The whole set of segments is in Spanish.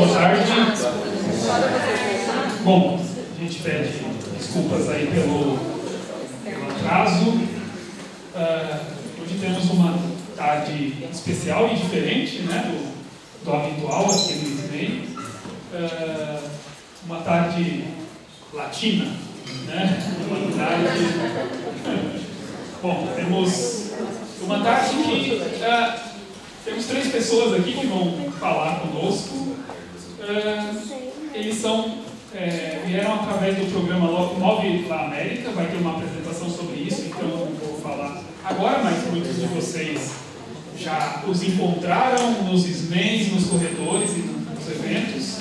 boa tarde. Bom, a gente pede desculpas aí pelo atraso. Hoje temos uma tarde especial e diferente, né, do habitual aqui no ISMEI. Uma tarde latina, né? Uma tarde... Bom, temos uma tarde que temos 3 pessoas aqui que vão falar conosco. Eles vieram através do programa Move La América. Vai ter uma apresentação sobre isso, então eu não vou falar agora, mas muitos de vocês já os encontraram nos ISMEIs, nos corredores e nos eventos.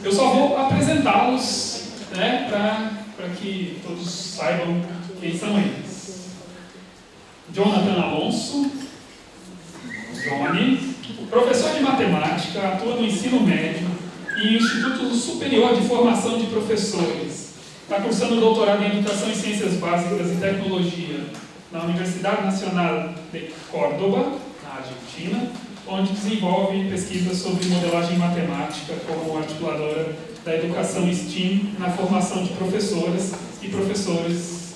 Eu só vou apresentá-los, né, para que todos saibam quem são eles. Jonathan Alonso, Johnny, professor de matemática, atua no ensino médio e Instituto Superior de Formação de Professores. Está cursando doutorado em Educação em Ciências Básicas e Tecnologia na Universidade Nacional de Córdoba, na Argentina, onde desenvolve pesquisas sobre modelagem matemática como articuladora da educação STEAM na formação de professoras e professores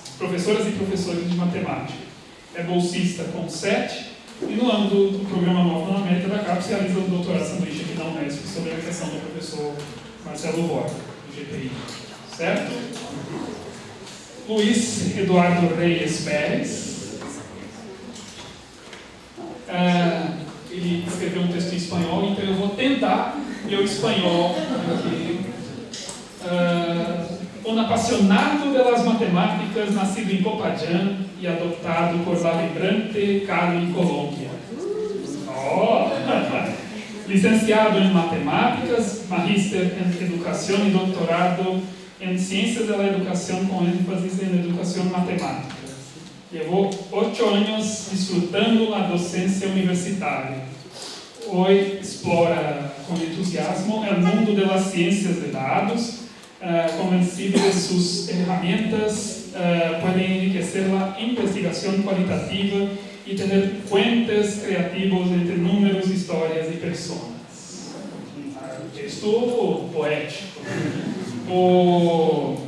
de matemática. É bolsista com 7 e no âmbito do programa Move La América da CAPES realiza o doutorado sanduíche aqui na Unesp sobre a questão do professor Marcelo Borba, do GPI. Certo? Luiz Eduardo Reyes Pérez. Ele escreveu um texto em espanhol, então eu vou tentar ler o espanhol aqui. Un apasionado de las matemáticas, nacido em Popayán e adoptado por la vibrante Cali, Colômbia. Licenciado em Matemáticas, magíster em Educação e doutorado em Ciências da Educação com ênfase em Educação Matemática. Llevó 8 años disfrutando la docencia universitaria. Hoy explora con entusiasmo el mundo de las ciencias de datos, convencido de sus herramientas pueden enriquecer la investigación cualitativa y tener puentes creativos entre números, historias y personas. Texto poético. O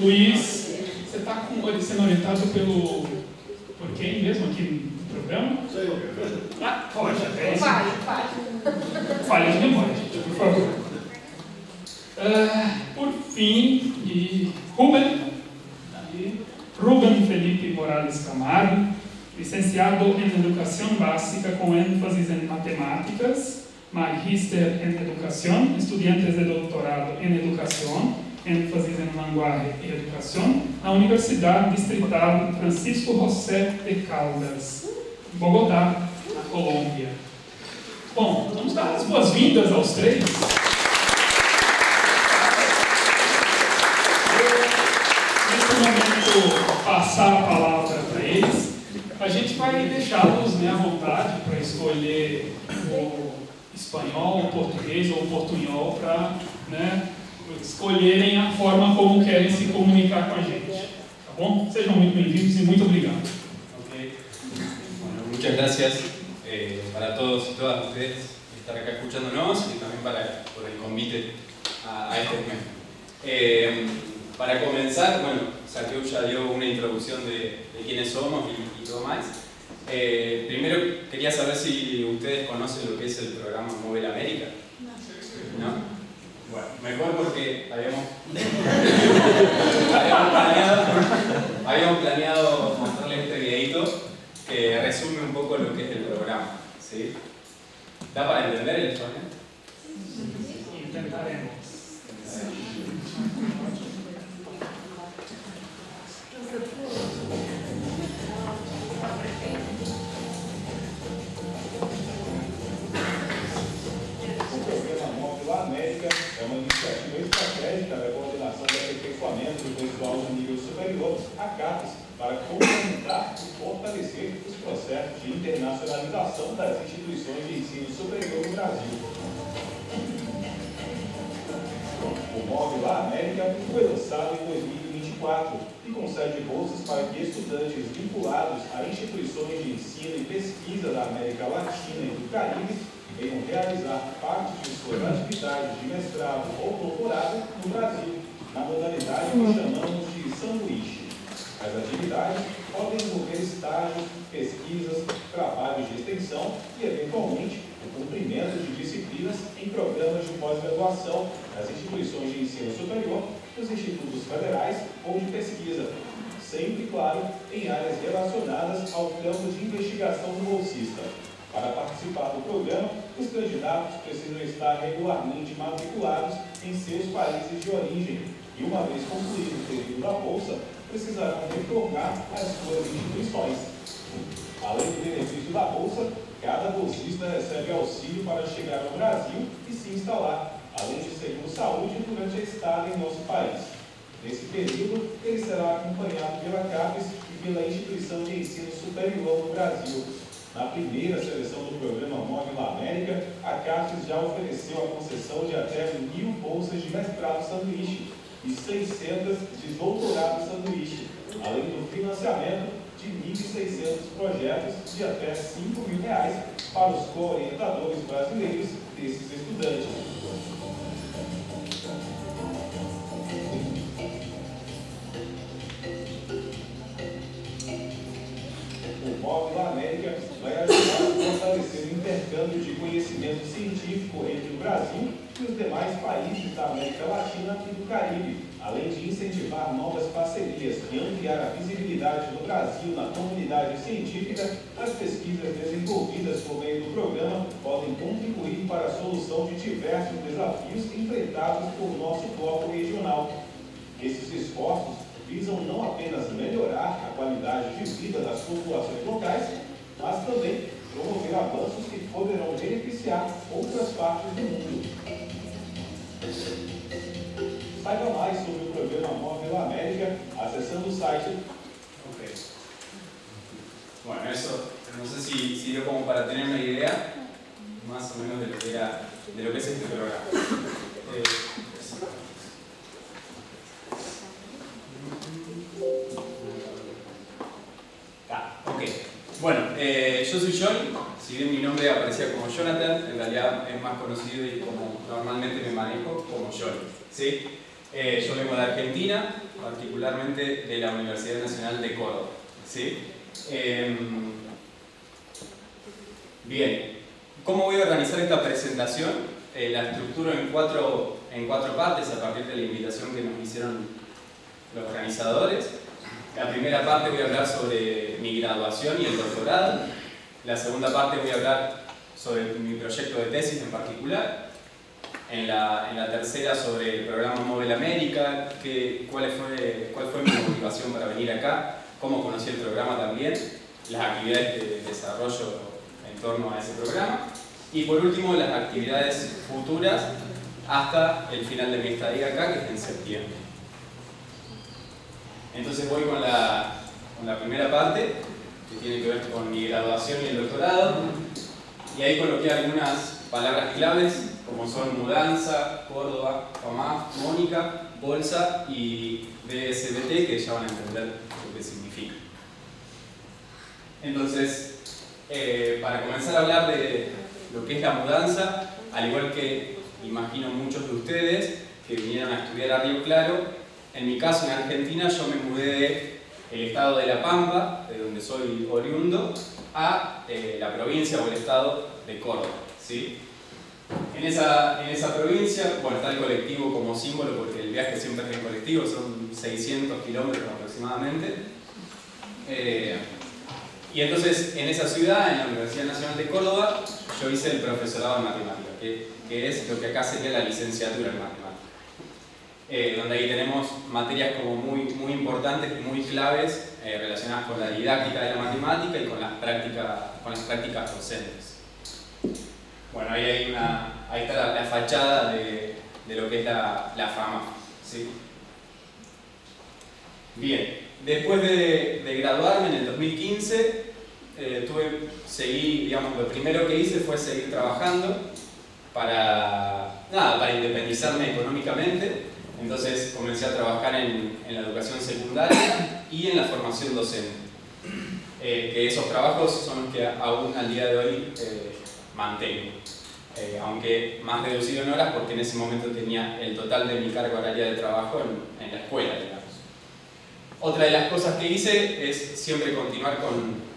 Luiz, você está sendo orientado por quem mesmo aqui no programa? Sou eu. Pode, até isso. Falha de memória, gente, por favor. Por fim, Rubem Felipe Morales Camargo, licenciado em Educação Básica com ênfase em Matemáticas, magíster em Educação, estudiantes de doutorado em Educação, ênfase em Linguagem e Educação, na Universidade Distrital Francisco José de Caldas, em Bogotá, na Colômbia. Bom, vamos dar as boas-vindas aos 3. Nesse momento, passar a palavra para eles. A gente vai deixá-los, né, à vontade para escolher o espanhol, o português ou o portunhol para, né, escolherem a forma como querem se comunicar com a gente. Tá bom? Sejam muito bem-vindos e muito obrigado. Okay. Bueno, muchas gracias para todos y todas ustedes estar acá escuchándonos y también por el convite a este momento. Para comenzar, bueno, Santiago ya dio una introducción de quiénes somos y todo más. Primero quería saber si ustedes conocen lo que es el programa Move La América. ¿No? Bueno, mejor porque habíamos planeado mostrarles este videito que resume un poco lo que es el programa, ¿sí? ¿Da para entender el español? Intentaremos. América é uma iniciativa estratégica da coordenação do aperfeiçoamento do visual no nível superior, a CAPES, para complementar e fortalecer os processos de internacionalização das instituições de ensino superior no Brasil. O Move La América foi lançado em 2024 e concede bolsas para que estudantes vinculados a instituições de ensino e pesquisa da América Latina e do Caribe venham realizar parte de suas atividades de mestrado ou doutorado no Brasil, na modalidade que chamamos de sanduíche. As atividades podem envolver estágios, pesquisas, trabalhos de extensão e, eventualmente, o cumprimento de disciplinas em programas de pós-graduação nas instituições de ensino superior, nos institutos federais ou de pesquisa, sempre, claro, em áreas relacionadas ao campo de investigação do bolsista. Para participar do programa, os candidatos precisam estar regularmente matriculados em seus países de origem e, uma vez concluído o período da bolsa, precisarão retornar às suas instituições. Além do benefício da bolsa, cada bolsista recebe auxílio para chegar ao Brasil e se instalar, além de seguro-saúde durante a estada em nosso país. Nesse período, ele será acompanhado pela CAPES e pela Instituição de Ensino Superior no Brasil. Na primeira seleção do programa Móvel América, a CAPES já ofereceu a concessão de até 1.000 bolsas de mestrado sanduíche e 600 de doutorado sanduíche, além do financiamento de 1.600 projetos de até R$5.000 para os co-orientadores brasileiros desses estudantes. O Móvel América vai ajudar a fortalecer o intercâmbio de conhecimento científico entre o Brasil e os demais países da América Latina e do Caribe, além de incentivar novas parcerias e ampliar a visibilidade do Brasil na comunidade científica. As pesquisas desenvolvidas por meio do programa podem contribuir para a solução de diversos desafios enfrentados por nosso bloco regional. Esses esforços visam não apenas melhorar a qualidade de vida das populações locais, mas também promover avanços que poderão beneficiar outras partes do mundo. Saiba mais sobre o programa Móvel América acessando o site. Ok. Bueno, eso no sé si sirve como para tener una idea más o menos de lo que es este programa. Ok. Bueno, yo soy Johnny, si bien mi nombre aparecía como Jonathan, en realidad es más conocido y como normalmente me manejo como Johnny, ¿sí? Yo vengo de Argentina, particularmente de la Universidad Nacional de Córdoba, ¿sí? Bien, ¿cómo voy a organizar esta presentación? La estructuro en cuatro partes a partir de la invitación que nos hicieron los organizadores. La primera parte voy a hablar sobre mi graduación y el doctorado. La segunda parte voy a hablar sobre mi proyecto de tesis en particular. En la tercera sobre el programa Móvel América, cuál fue mi motivación para venir acá, cómo conocí el programa también, las actividades de desarrollo en torno a ese programa. Y por último, las actividades futuras hasta el final de mi estadía acá, que es en septiembre. Entonces voy con la primera parte, que tiene que ver con mi graduación y el doctorado. Y ahí coloqué algunas palabras claves, como son mudanza, Córdoba, FAMAF, Mónica, bolsa y BSBT, que ya van a entender lo que significa. Entonces, para comenzar a hablar de lo que es la mudanza, al igual que imagino muchos de ustedes que vinieron a estudiar a Río Claro, en mi caso en Argentina yo me mudé del estado de La Pampa, de donde soy oriundo, a la provincia o el estado de Córdoba, ¿sí? En esa provincia, bueno, está el colectivo como símbolo porque el viaje siempre es en colectivo, son 600 kilómetros aproximadamente. Y entonces en esa ciudad, en la Universidad Nacional de Córdoba, yo hice el profesorado en matemática, que es lo que acá sería la licenciatura en matemática. Donde ahí tenemos materias como muy importantes y muy claves relacionadas con la didáctica de la matemática y con las prácticas docentes. Bueno, ahí está la fachada de lo que es la FAMAF, ¿sí? Bien, después de graduarme en el 2015, lo primero que hice fue seguir trabajando para independizarme económicamente. Entonces comencé a trabajar en la educación secundaria y en la formación docente. Que esos trabajos son los que aún al día de hoy mantengo. aunque más reducido en horas porque en ese momento tenía el total de mi carga horaria de trabajo en la escuela, digamos. Otra de las cosas que hice es siempre continuar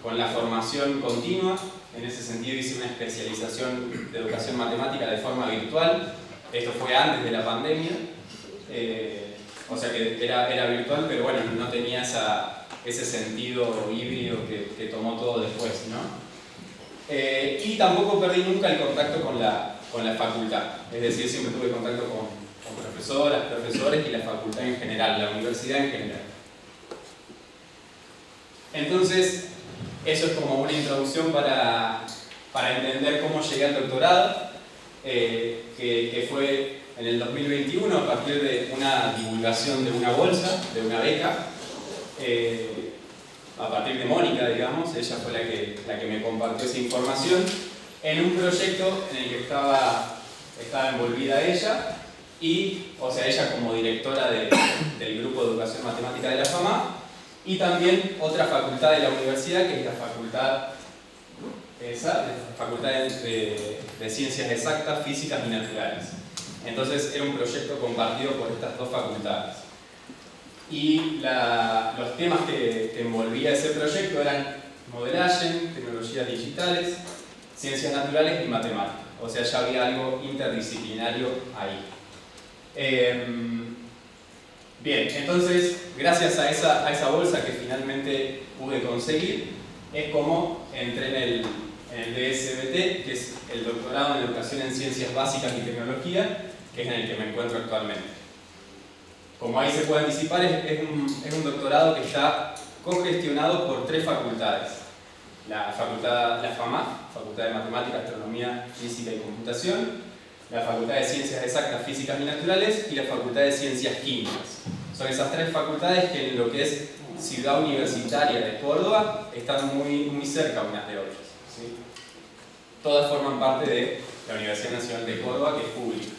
con la formación continua. En ese sentido hice una especialización de educación matemática de forma virtual. Esto fue antes de la pandemia, o sea que era virtual, pero bueno, no tenía ese sentido híbrido que tomó todo después, ¿no? Y tampoco perdí nunca el contacto con la facultad, es decir, siempre tuve contacto con profesoras, profesores y la facultad en general, la universidad en general. Entonces, eso es como una introducción para entender cómo llegué al doctorado, que fue en el 2021 a partir de una divulgación de una bolsa, de una beca, a partir de Mónica, digamos, ella fue la que me compartió esa información, en un proyecto en el que estaba envolvida ella, o sea, ella como directora del grupo de educación matemática de la FAMA, y también otra facultad de la universidad, que es la facultad de Ciencias Exactas, Físicas y Naturales. Entonces era un proyecto compartido por estas dos facultades. Y los temas que envolvía ese proyecto eran modelaje, tecnologías digitales, ciencias naturales y matemáticas. O sea, ya había algo interdisciplinario ahí. Bien, entonces, gracias a esa bolsa que finalmente pude conseguir, es como entré en el DSBT, que es el doctorado en Educación en Ciencias Básicas y Tecnología, que es en el que me encuentro actualmente. Como ahí se puede anticipar, es un doctorado que está cogestionado por 3 facultades. La FAMA, Facultad de Matemáticas, Astronomía, Física y Computación, la Facultad de Ciencias Exactas, Físicas y Naturales y la Facultad de Ciencias Químicas. Son esas 3 facultades que en lo que es Ciudad Universitaria de Córdoba están muy cerca unas de otras, ¿sí? Todas forman parte de la Universidad Nacional de Córdoba, que es pública.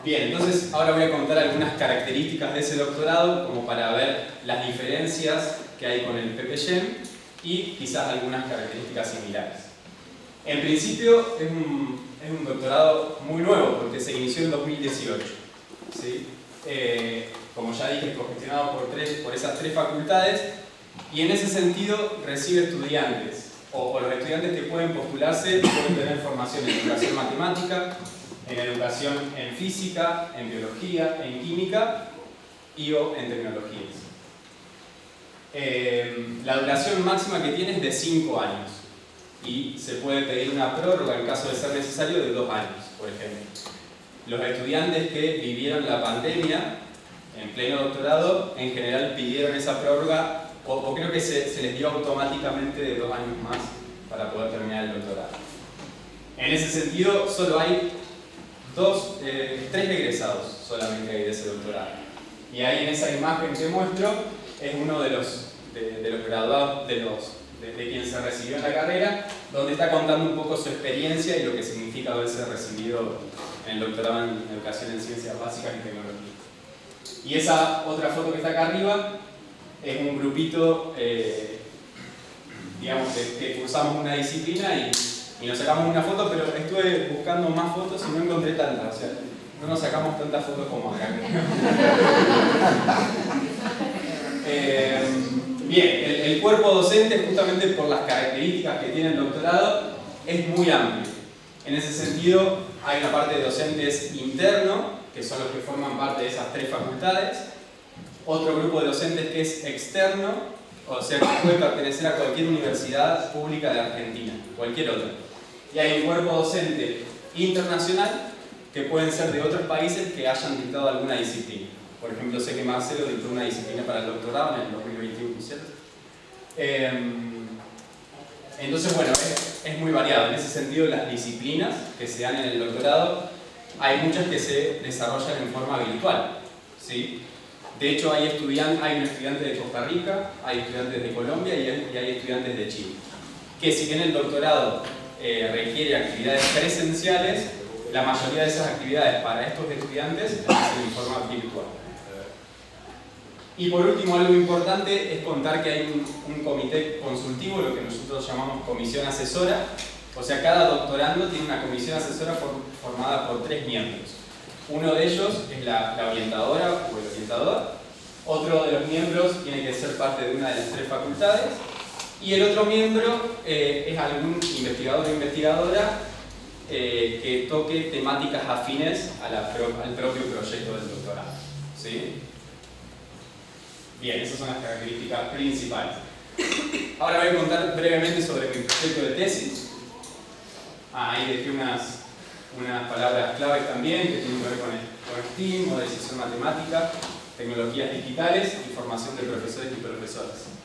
Bien, entonces ahora voy a contar algunas características de ese doctorado como para ver las diferencias que hay con el PPGEM y quizás algunas características similares. En principio es un doctorado muy nuevo porque se inició en 2018, ¿sí? Como ya dije, cogestionado por esas 3 facultades, y en ese sentido recibe estudiantes, o los estudiantes que pueden postularse pueden tener formación en educación matemática, en educación en física, en biología, en química o en tecnologías. La duración máxima que tiene es de 5 años y se puede pedir una prórroga en caso de ser necesario de 2 años, por ejemplo. Los estudiantes que vivieron la pandemia en pleno doctorado en general pidieron esa prórroga o creo que se les dio automáticamente de 2 años más para poder terminar el doctorado. En ese sentido solo hay 3 egresados solamente hay de ese doctorado. Y ahí en esa imagen que muestro es uno de los graduados, de quien se recibió en la carrera, donde está contando un poco su experiencia y lo que significa haberse recibido en el doctorado en Educación en Ciencias Básicas y Tecnología. Y esa otra foto que está acá arriba es un grupito, digamos, que cursamos una disciplina y nos sacamos una foto, pero estuve buscando más fotos y no encontré tantas, o sea, no nos sacamos tantas fotos como acá. Bien, el cuerpo docente, justamente por las características que tiene el doctorado, es muy amplio. En ese sentido, hay una parte de docentes internos, que son los que forman parte de esas 3 facultades, otro grupo de docentes que es externo, o sea, que puede pertenecer a cualquier universidad pública de Argentina, cualquier otra. Y hay un cuerpo docente internacional, que pueden ser de otros países que hayan dictado alguna disciplina. Por ejemplo, sé que Marcelo dictó una disciplina para el doctorado en el 2021, ¿cierto? Entonces, bueno, es muy variado. En ese sentido, las disciplinas que se dan en el doctorado, hay muchas que se desarrollan en forma virtual, ¿sí? De hecho, hay un estudiante de Costa Rica, hay estudiantes de Colombia y hay estudiantes de Chile. Que si bien el doctorado requiere actividades presenciales, la mayoría de esas actividades para estos estudiantes se hacen en forma virtual. Y por último, algo importante es contar que hay un comité consultivo, lo que nosotros llamamos comisión asesora, O sea, cada doctorando tiene una comisión asesora formada por 3 miembros. Uno de ellos es la orientadora o el orientador. Otro de los miembros tiene que ser parte de una de las 3 facultades. Y el otro miembro es algún investigador o investigadora que toque temáticas afines al propio proyecto del doctorado. ¿Sí? Bien, esas son las características principales. Ahora voy a contar brevemente sobre mi proyecto de tesis. Ahí dejé unas palabras claves también que tienen que ver con STEAM, modelización matemática, tecnologías digitales y formación de profesores y profesoras.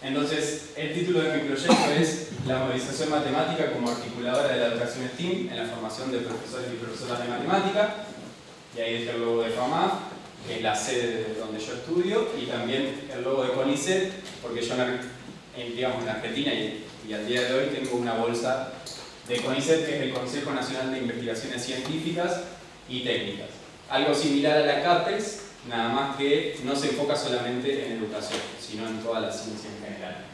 Entonces, el título de mi proyecto es la modelización matemática como articuladora de la educación STEAM en la formación de profesores y profesoras de matemática. Y ahí está el logo de FAMAF, que es la sede donde yo estudio, y también el logo de CONICET, porque yo en Argentina y al día de hoy tengo una bolsa de CONICET, que es el Consejo Nacional de Investigaciones Científicas y Técnicas. Algo similar a la CAPES, nada más que no se enfoca solamente en educación, sino en toda la ciencia en general.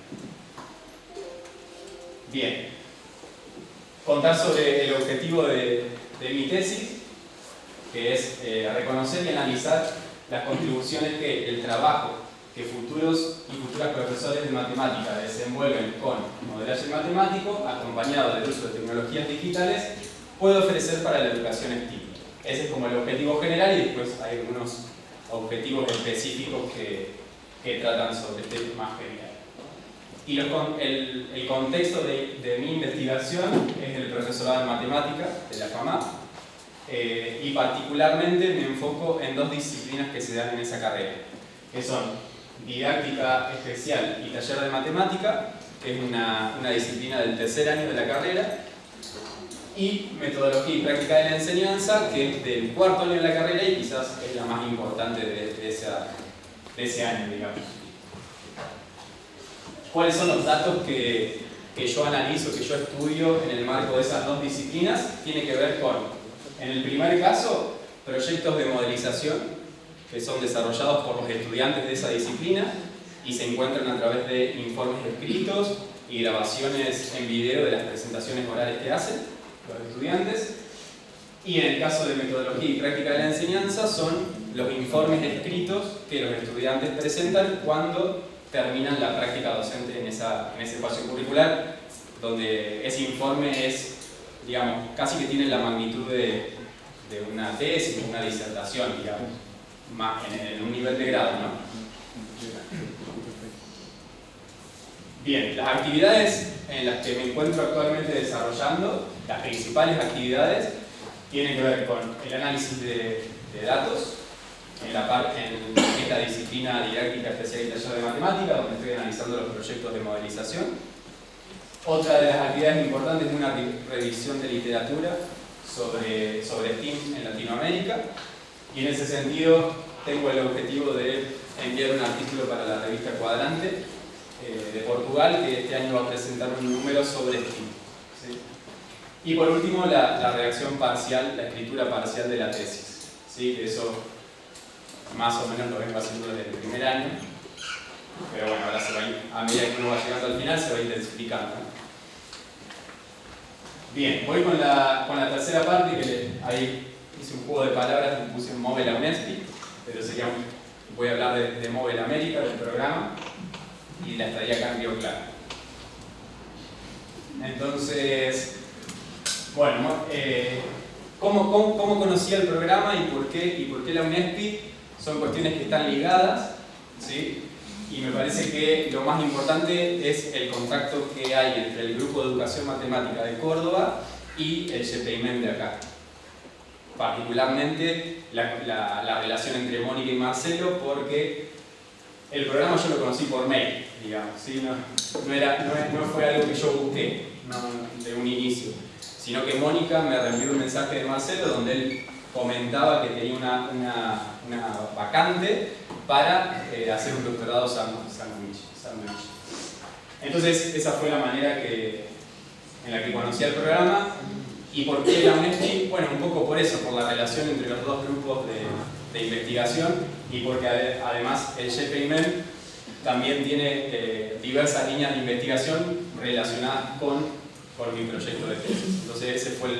Bien, contar sobre el objetivo de mi tesis, que es reconocer y analizar las contribuciones que el trabajo que futuros y futuras profesores de matemática desenvuelven con modelaje matemático, acompañado del uso de tecnologías digitales, puede ofrecer para la educación STEAM. Ese es como el objetivo general, y después hay algunos objetivos específicos que tratan sobre este tema general. Y el contexto de mi investigación es el profesorado de matemática de la FAMAF, y particularmente me enfoco en 2 disciplinas que se dan en esa carrera, que son didáctica especial y taller de matemática, que es una disciplina del tercer año de la carrera, y metodología y práctica de la enseñanza, que es del cuarto año de la carrera y quizás es la más importante de ese año, digamos. ¿Cuáles son los datos que yo analizo, que yo estudio en el marco de esas 2 disciplinas? Tiene que ver con, en el primer caso, proyectos de modelización que son desarrollados por los estudiantes de esa disciplina y se encuentran a través de informes escritos y grabaciones en video de las presentaciones orales que hacen los estudiantes. Y en el caso de metodología y práctica de la enseñanza son los informes escritos que los estudiantes presentan cuando terminan la práctica docente en ese espacio curricular, donde ese informe es, digamos, casi que tiene la magnitud de una tesis o una disertación, digamos, más en un nivel de grado, ¿no? Bien, las actividades en las que me encuentro actualmente desarrollando, las principales actividades, tienen que ver con el análisis de datos, en esta disciplina didáctica especial y taller de matemática, donde estoy analizando los proyectos de modelización. Otra de las actividades importantes es una revisión de literatura sobre STEAM en Latinoamérica, y en ese sentido tengo el objetivo de enviar un artículo para la revista Cuadrante de Portugal, que este año va a presentar un número sobre STEAM. ¿Sí? Y por último, la redacción parcial, la escritura parcial de la tesis. ¿Sí? Eso más o menos lo vengo haciendo desde el primer año, pero bueno, ahora a medida que uno va llegando al final se va intensificando, ¿no? Bien, voy con la tercera parte, que ahí hice un juego de palabras y puse MOVE la UNESPI, pero voy a hablar de MOVE la América, del programa, y la estadía acá en Río Claro. Entonces, bueno, ¿cómo conocí el programa y por qué la UNESPI? Son cuestiones que están ligadas, ¿sí? Y me parece que lo más importante es el contacto que hay entre el Grupo de Educación Matemática de Córdoba y el GPIMEM de acá. Particularmente la relación entre Mónica y Marcelo, porque el programa yo lo conocí por mail, digamos, ¿sí? No fue algo que yo busqué de un inicio, sino que Mónica me reenvió un mensaje de Marcelo donde él comentaba que tenía una vacante para hacer un doctorado sándwich. Entonces esa fue la manera en la que conocí el programa. ¿Y por qué la UNESPI? Bueno, un poco por eso, por la relación entre los 2 grupos de investigación, y porque además el GPIMEM también tiene diversas líneas de investigación relacionadas con mi proyecto de tesis. Entonces ese fue,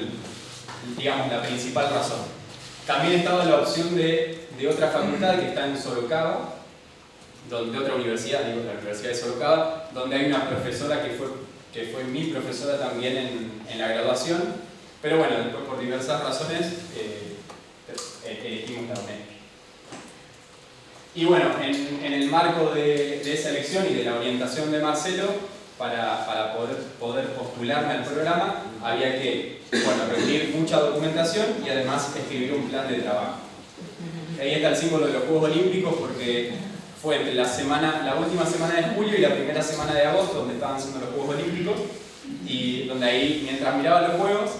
digamos, la principal razón. También estaba la opción de otra facultad que está en Sorocaba, de otra universidad, digo, la Universidad de Sorocaba, donde hay una profesora que fue mi profesora también en la graduación, pero bueno, después por diversas razones elegimos la UNESP. Y bueno, en el marco de esa elección y de la orientación de Marcelo, para poder postularme al programa, había que, bueno, reunir mucha documentación y además escribir un plan de trabajo. Ahí está el símbolo de los Juegos Olímpicos, porque fue entre la última semana de julio y la primera semana de agosto donde estaban haciendo los Juegos Olímpicos, y donde ahí, mientras miraba los Juegos,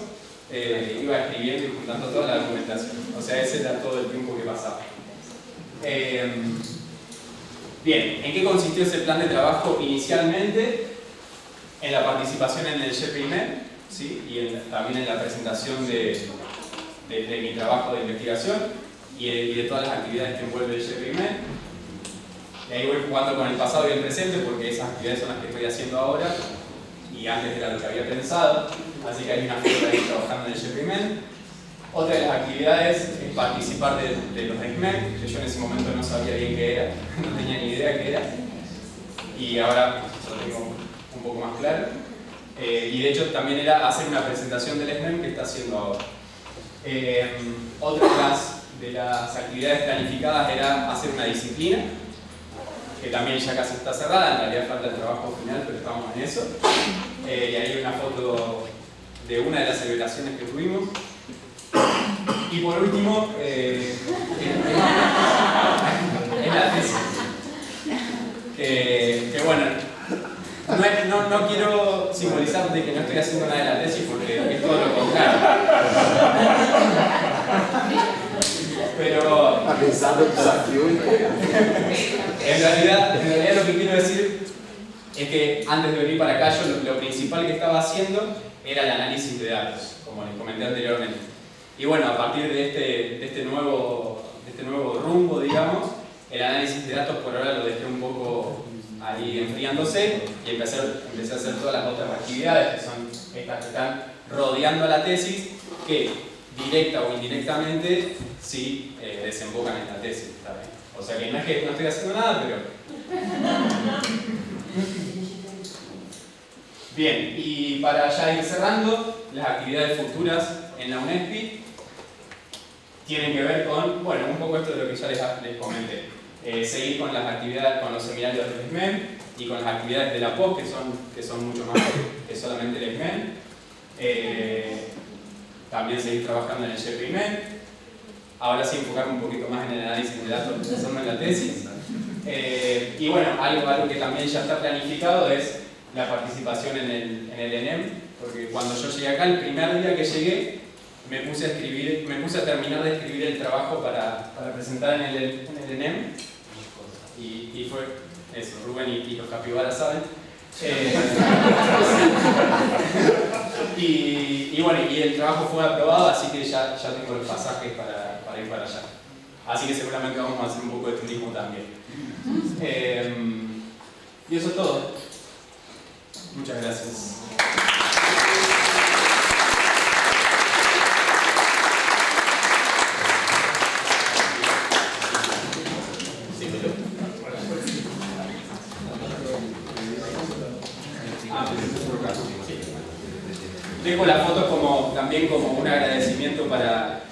iba escribiendo y juntando toda la documentación. O sea, ese era todo el tiempo que pasaba. Bien, ¿en qué consistió ese plan de trabajo inicialmente? En la participación en el GPIMED, ¿sí? Y también en la presentación de mi trabajo de investigación y de todas las actividades que envuelve el GPIMED. Y ahí voy jugando con el pasado y el presente, porque esas actividades son las que estoy haciendo ahora y antes era lo que había pensado, así que hay una foto ahí trabajando en el GPIMED. Otra de las actividades es participar de los ECMED, que yo en ese momento no sabía bien qué era, no tenía ni idea qué era, y ahora lo tengo un poco más claro. Y de hecho también era hacer una presentación del ECMED que está haciendo ahora. Otra de las actividades planificadas era hacer una disciplina, que también ya casi está cerrada, en realidad falta el trabajo final, pero estamos en eso. Y ahí hay una foto de una de las celebraciones que tuvimos. Y por último, es la tesis. Que bueno, no quiero simbolizar de que no estoy haciendo nada de la tesis, porque es todo lo contrario. Pero en realidad lo que quiero decir es que antes de venir para acá yo lo principal que estaba haciendo era el análisis de datos, como les comenté anteriormente. Y bueno, a partir de este nuevo rumbo, digamos, el análisis de datos por ahora lo dejé un poco ahí enfriándose y empecé a hacer todas las otras actividades, que son estas que están rodeando a la tesis, que directa o indirectamente sí desembocan en la tesis, ¿sabes? O sea que no es que no estoy haciendo nada, pero... Bien, y para ya ir cerrando, las actividades futuras en la UNESPI tienen que ver con, bueno, un poco esto de lo que ya les comenté. Seguir con las actividades, con los seminarios del ECMED y con las actividades de la POS, que son mucho más que solamente el ECMED. También seguir trabajando en el GPIMED. Ahora sí enfocarme un poquito más en el análisis de datos pensando en la tesis. Y bueno, algo que también ya está planificado es la participación en el ENEM, porque cuando yo llegué acá, el primer día que llegué, me puse a terminar de escribir el trabajo para presentar en el ENEM, y fue eso, Rubén y los capibaras saben. Y bueno, y el trabajo fue aprobado, así que ya tengo los pasajes para ir para allá. Así que seguramente vamos a hacer un poco de turismo también. Y eso es todo. Muchas gracias. Dejo las fotos también como un agradecimiento para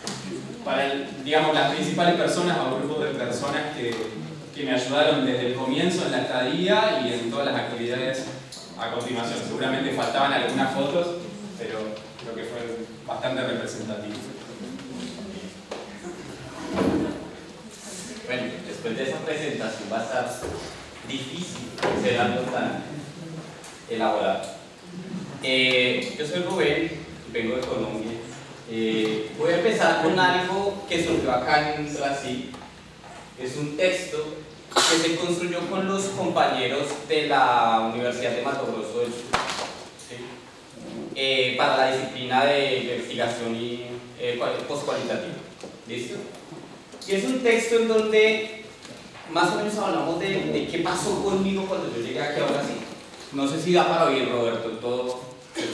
digamos, las principales personas o grupos de personas que me ayudaron desde el comienzo en la estadía y en todas las actividades a continuación. Seguramente faltaban algunas fotos, pero creo que fue bastante representativo. Bueno, después de esa presentación va a estar difícil ser algo tan elaborado. Yo soy Rubén, vengo de Colombia. Voy a empezar con algo que surgió acá en Brasil. Es un texto que se construyó con los compañeros de la Universidad de Mato Grosso del Sur, ¿sí? Para la disciplina de investigación y postcualitativa. ¿Listo? Y es un texto en donde más o menos hablamos de qué pasó conmigo cuando yo llegué aquí a Brasil. No sé si da para oír, Roberto, todo.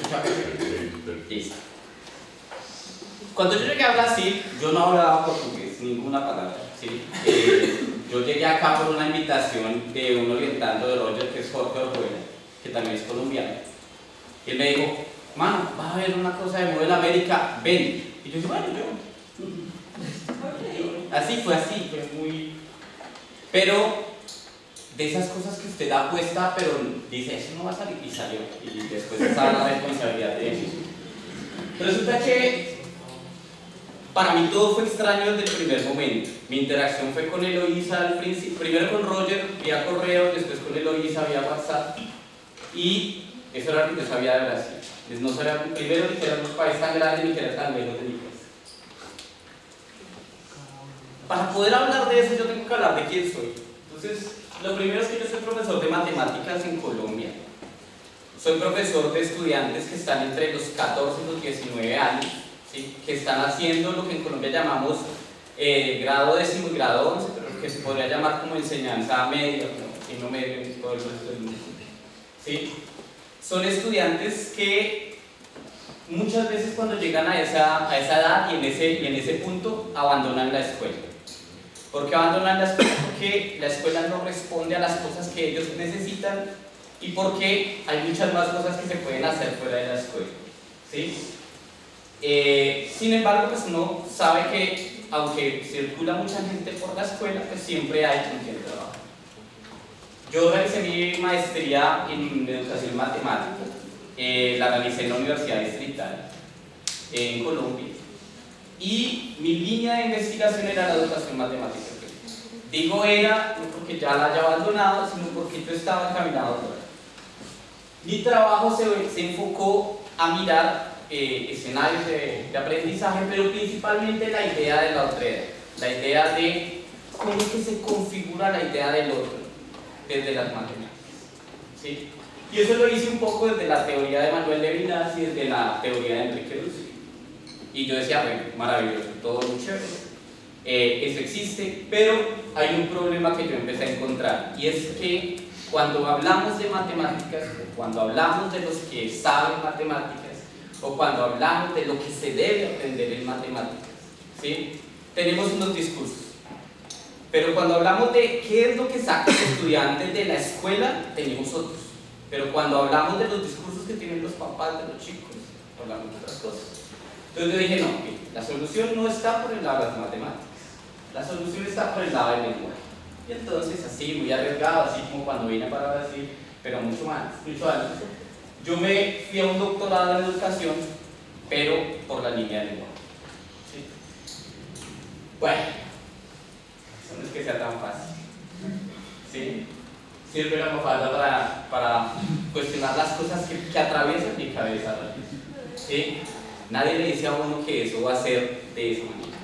escuchar? Listo. Cuando yo llegué a Brasil, yo no hablaba portugués, ninguna palabra, ¿sí? Yo llegué acá por una invitación de un orientando de Roger, que es Jorge Orjuela, que también es colombiano. Y él me dijo, mano, vas a ver una cosa de Model América, ven. Y yo dije, bueno, yo. Así fue muy... Pero de esas cosas que usted da apuesta, pero dice, eso no va a salir, y salió. Y después estaba la responsabilidad de eso. Resulta que para mí todo fue extraño desde el primer momento. Mi interacción fue con Eloísa al principio, primero con Roger vía correo, después con Eloísa vía WhatsApp, y eso era lo que yo sabía de Brasil. No sabía primero ni que era un país tan grande ni que era tan lejos de mi casa. Para poder hablar de eso yo tengo que hablar de quién soy. Entonces, lo primero es que yo soy profesor de matemáticas en Colombia. Soy profesor de estudiantes que están entre los 14 y los 19 años, ¿sí? Que están haciendo lo que en Colombia llamamos grado décimo y grado 11, pero que se podría llamar como enseñanza media, como medio en todo el resto del mundo, ¿sí? Son estudiantes que muchas veces cuando llegan a esa edad y en ese punto abandonan la escuela. ¿Por qué abandonan la escuela? Porque la escuela no responde a las cosas que ellos necesitan y porque hay muchas más cosas que se pueden hacer fuera de la escuela, ¿sí? Sin embargo, pues uno sabe que aunque circula mucha gente por la escuela, pues siempre hay con quien trabajar. Yo realicé mi maestría en educación matemática, la realicé en la Universidad Distrital en Colombia, y mi línea de investigación era la educación matemática. Digo era no porque ya la haya abandonado, sino porque yo estaba encaminado por ahí. Mi trabajo se enfocó a mirar escenarios de aprendizaje, pero principalmente la idea de la otredad, la idea de cómo es que se configura la idea del otro desde las matemáticas, ¿sí? Y eso lo hice un poco desde la teoría de Manuel Levinas y desde la teoría de Enrique Dussel. Y yo decía, bueno, maravilloso, todo muy chévere, eso existe, pero hay un problema que yo empecé a encontrar, y es que cuando hablamos de matemáticas, o cuando hablamos de los que saben matemáticas, o cuando hablamos de lo que se debe aprender en matemáticas, ¿sí? Tenemos unos discursos. Pero cuando hablamos de qué es lo que saca el estudiante de la escuela, tenemos otros. Pero cuando hablamos de los discursos que tienen los papás de los chicos, hablamos de otras cosas. Entonces yo dije, no, la solución no está por el lado de las matemáticas, la solución está por el lado del lenguaje. Y entonces, así, muy arriesgado, así como cuando vine para Brasil, pero mucho antes, yo me fui a un doctorado en educación, pero por la línea del lenguaje, ¿sí? Bueno, eso no es que sea tan fácil, ¿sí? Sirve la mofada para cuestionar las cosas que atraviesan mi cabeza, ¿sí? Nadie le dice a uno que eso va a ser de esa manera.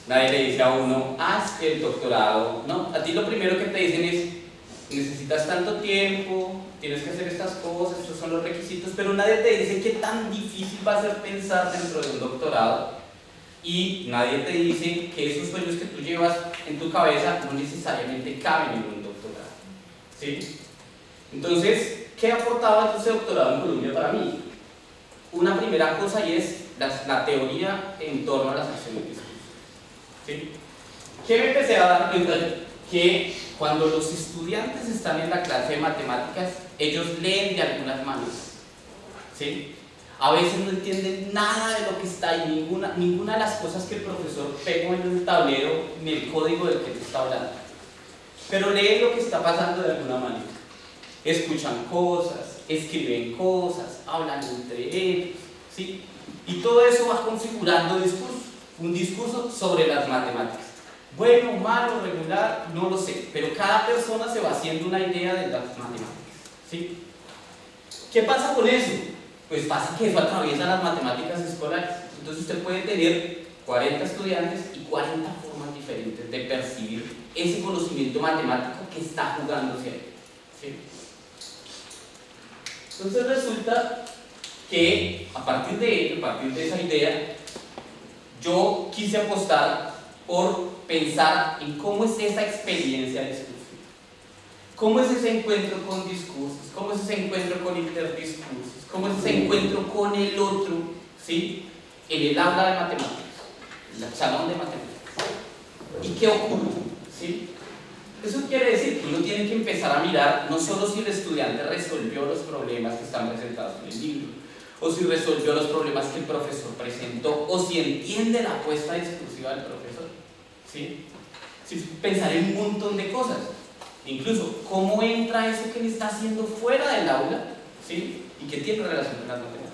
Nadie le dice a uno, haz que el doctorado, no, a ti lo primero que te dicen es, necesitas tanto tiempo, tienes que hacer estas cosas, estos son los requisitos, pero nadie te dice qué tan difícil va a ser pensar dentro de un doctorado, y nadie te dice que esos sueños que tú llevas en tu cabeza no necesariamente caben en un doctorado, ¿sí? Entonces, ¿qué aportaba ese doctorado en Colombia para mí? Una primera cosa, y es la teoría en torno a las acciones discursivas, ¿sí? ¿Qué me empecé a dar cuenta? Que cuando los estudiantes están en la clase de matemáticas, ellos leen de algunas maneras, ¿sí? A veces no entienden nada de lo que está ahí, ninguna de las cosas que el profesor pegó en el tablero, en el código del que te está hablando, pero leen lo que está pasando de alguna manera. Escuchan cosas, escriben cosas, hablan entre ellos, ¿sí? Y todo eso va configurando un discurso sobre las matemáticas. Bueno, malo, regular, no lo sé, pero cada persona se va haciendo una idea de las matemáticas, ¿sí? ¿Qué pasa con eso? Pues pasa que eso atraviesa las matemáticas escolares. Entonces usted puede tener 40 estudiantes y 40 formas diferentes de percibir ese conocimiento matemático que está jugándose ahí, ¿sí? Entonces resulta que a partir de ello, a partir de esa idea, yo quise apostar por pensar en cómo es esa experiencia discursiva. ¿Cómo es ese encuentro con discursos? ¿Cómo es ese encuentro con interdiscursos? ¿Cómo es ese encuentro con el otro? ¿Sí? En el aula de matemáticas, en el salón de matemáticas. ¿Y qué ocurre? ¿Sí? Eso quiere decir que uno tiene que empezar a mirar no solo si el estudiante resolvió los problemas que están presentados en el libro, o si resolvió los problemas que el profesor presentó, o si entiende la apuesta discursiva del profesor. ¿Sí? Sí, pensar en un montón de cosas. Incluso, ¿cómo entra eso que le está haciendo fuera del aula? ¿Sí? Y que tiene relación con las matemáticas.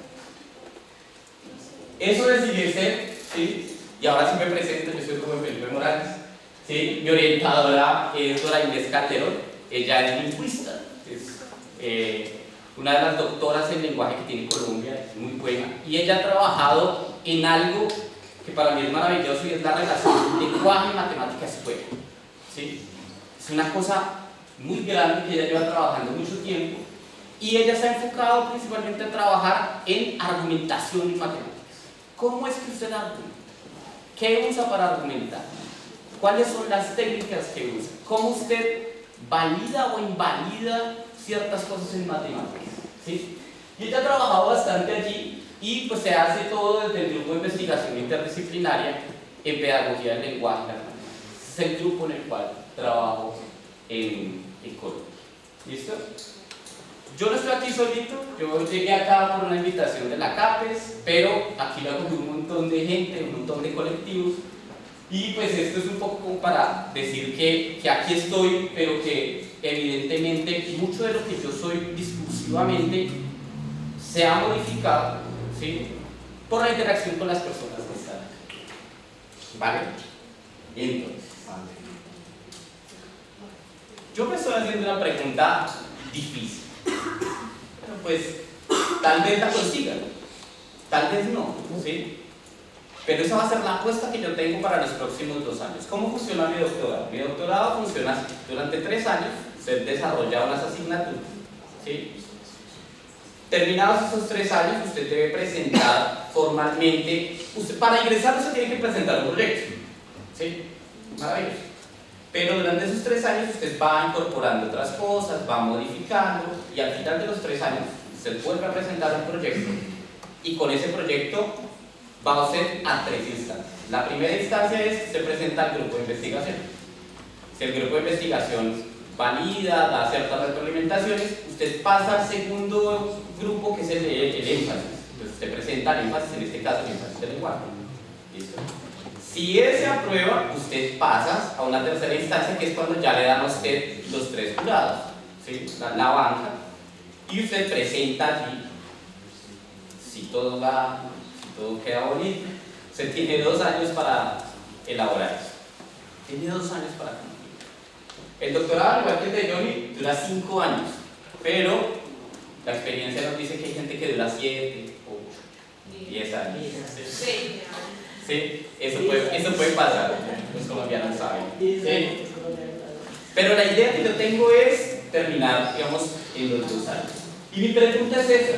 Eso decidió ser, ¿sí? Y ahora sí me presento, yo soy Rubén Felipe Morales, ¿sí? Mi orientadora es Dora Inés Calderón, ella es lingüista, es una de las doctoras en lenguaje que tiene Colombia, es muy buena, y ella ha trabajado en algo que para mí es maravilloso y es la relación lenguaje, matemáticas y juego, ¿sí? Es una cosa muy grande que ella lleva trabajando mucho tiempo y ella se ha enfocado principalmente a trabajar en argumentación y matemáticas. ¿Cómo es que usted argumenta? ¿Qué usa para argumentar? ¿Cuáles son las técnicas que usa? ¿Cómo usted valida o invalida ciertas cosas en matemáticas? ¿Sí? Y ella ha trabajado bastante allí y pues se hace todo desde el grupo de investigación interdisciplinaria en pedagogía del lenguaje y las matemáticas. Es el grupo en el cual trabajo en Colombia. ¿Listo? Yo no estoy aquí solito, yo llegué acá por una invitación de la CAPES, pero aquí lo hago con un montón de gente, un montón de colectivos, y pues esto es un poco como para decir que aquí estoy, pero que evidentemente mucho de lo que yo soy discursivamente se ha modificado, ¿sí? Por la interacción con las personas que están aquí. ¿Vale? Entonces, yo me estoy haciendo una pregunta difícil. Bueno, pues tal vez la consiga, tal vez no, ¿sí? Pero esa va a ser la apuesta que yo tengo para los próximos 2 años. ¿Cómo funciona mi doctorado? Mi doctorado funciona así. Durante 3 años se desarrollan unas asignaturas, ¿sí? Terminados esos 3 años, usted debe presentar formalmente, para ingresar usted tiene que presentar un proyecto, ¿sí? Maravilloso. Pero durante esos 3 años usted va incorporando otras cosas, va modificando, y al final de los 3 años usted vuelve a presentar un proyecto, y con ese proyecto va usted a 3 instancias. La primera instancia es que se presenta al grupo de investigación. Si el grupo de investigación valida, da ciertas retroalimentaciones, usted pasa al segundo grupo, que es el énfasis. Entonces usted presenta el énfasis, en este caso el énfasis del lenguaje. ¿Listo? Si ese aprueba, usted pasa a una tercera instancia, que es cuando ya le dan a usted los 3 jurados, ¿sí? la banca, y usted presenta allí, si todo va, si todo queda bonito, usted tiene 2 años para elaborar eso. Tiene 2 años para cumplir. El doctorado, al igual que el de Johnny, dura 5 años, pero la experiencia nos dice que hay gente que dura 7, 8, 10 años. Sí, eso puede pasar, los colombianos saben. ¿Sí? Pero la idea que yo tengo es terminar, digamos, en los 2 años. Y mi pregunta es esa,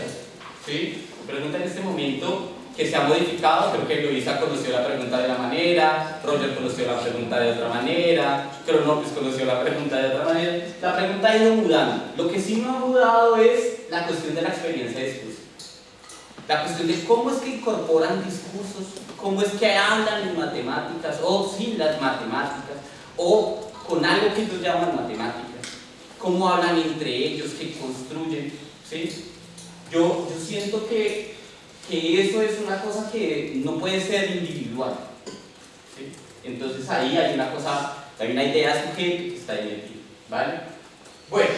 ¿sí? Mi pregunta en este momento, que se ha modificado, creo que Luisa conoció la pregunta de una manera, Roger conoció la pregunta de otra manera, Cronopis conoció la pregunta de otra manera. La pregunta ha ido mudando. Lo que sí no ha mudado es la cuestión de la experiencia de discurso. La cuestión de cómo es que incorporan discursos, cómo es que hablan en matemáticas o sin las matemáticas o con algo que ellos llaman matemáticas, cómo hablan entre ellos, qué construyen, ¿sí? Yo siento que eso es una cosa que no puede ser individual, ¿sí? Entonces ahí hay una cosa, hay una idea sujeto que está ahí metido, ¿vale? Bueno,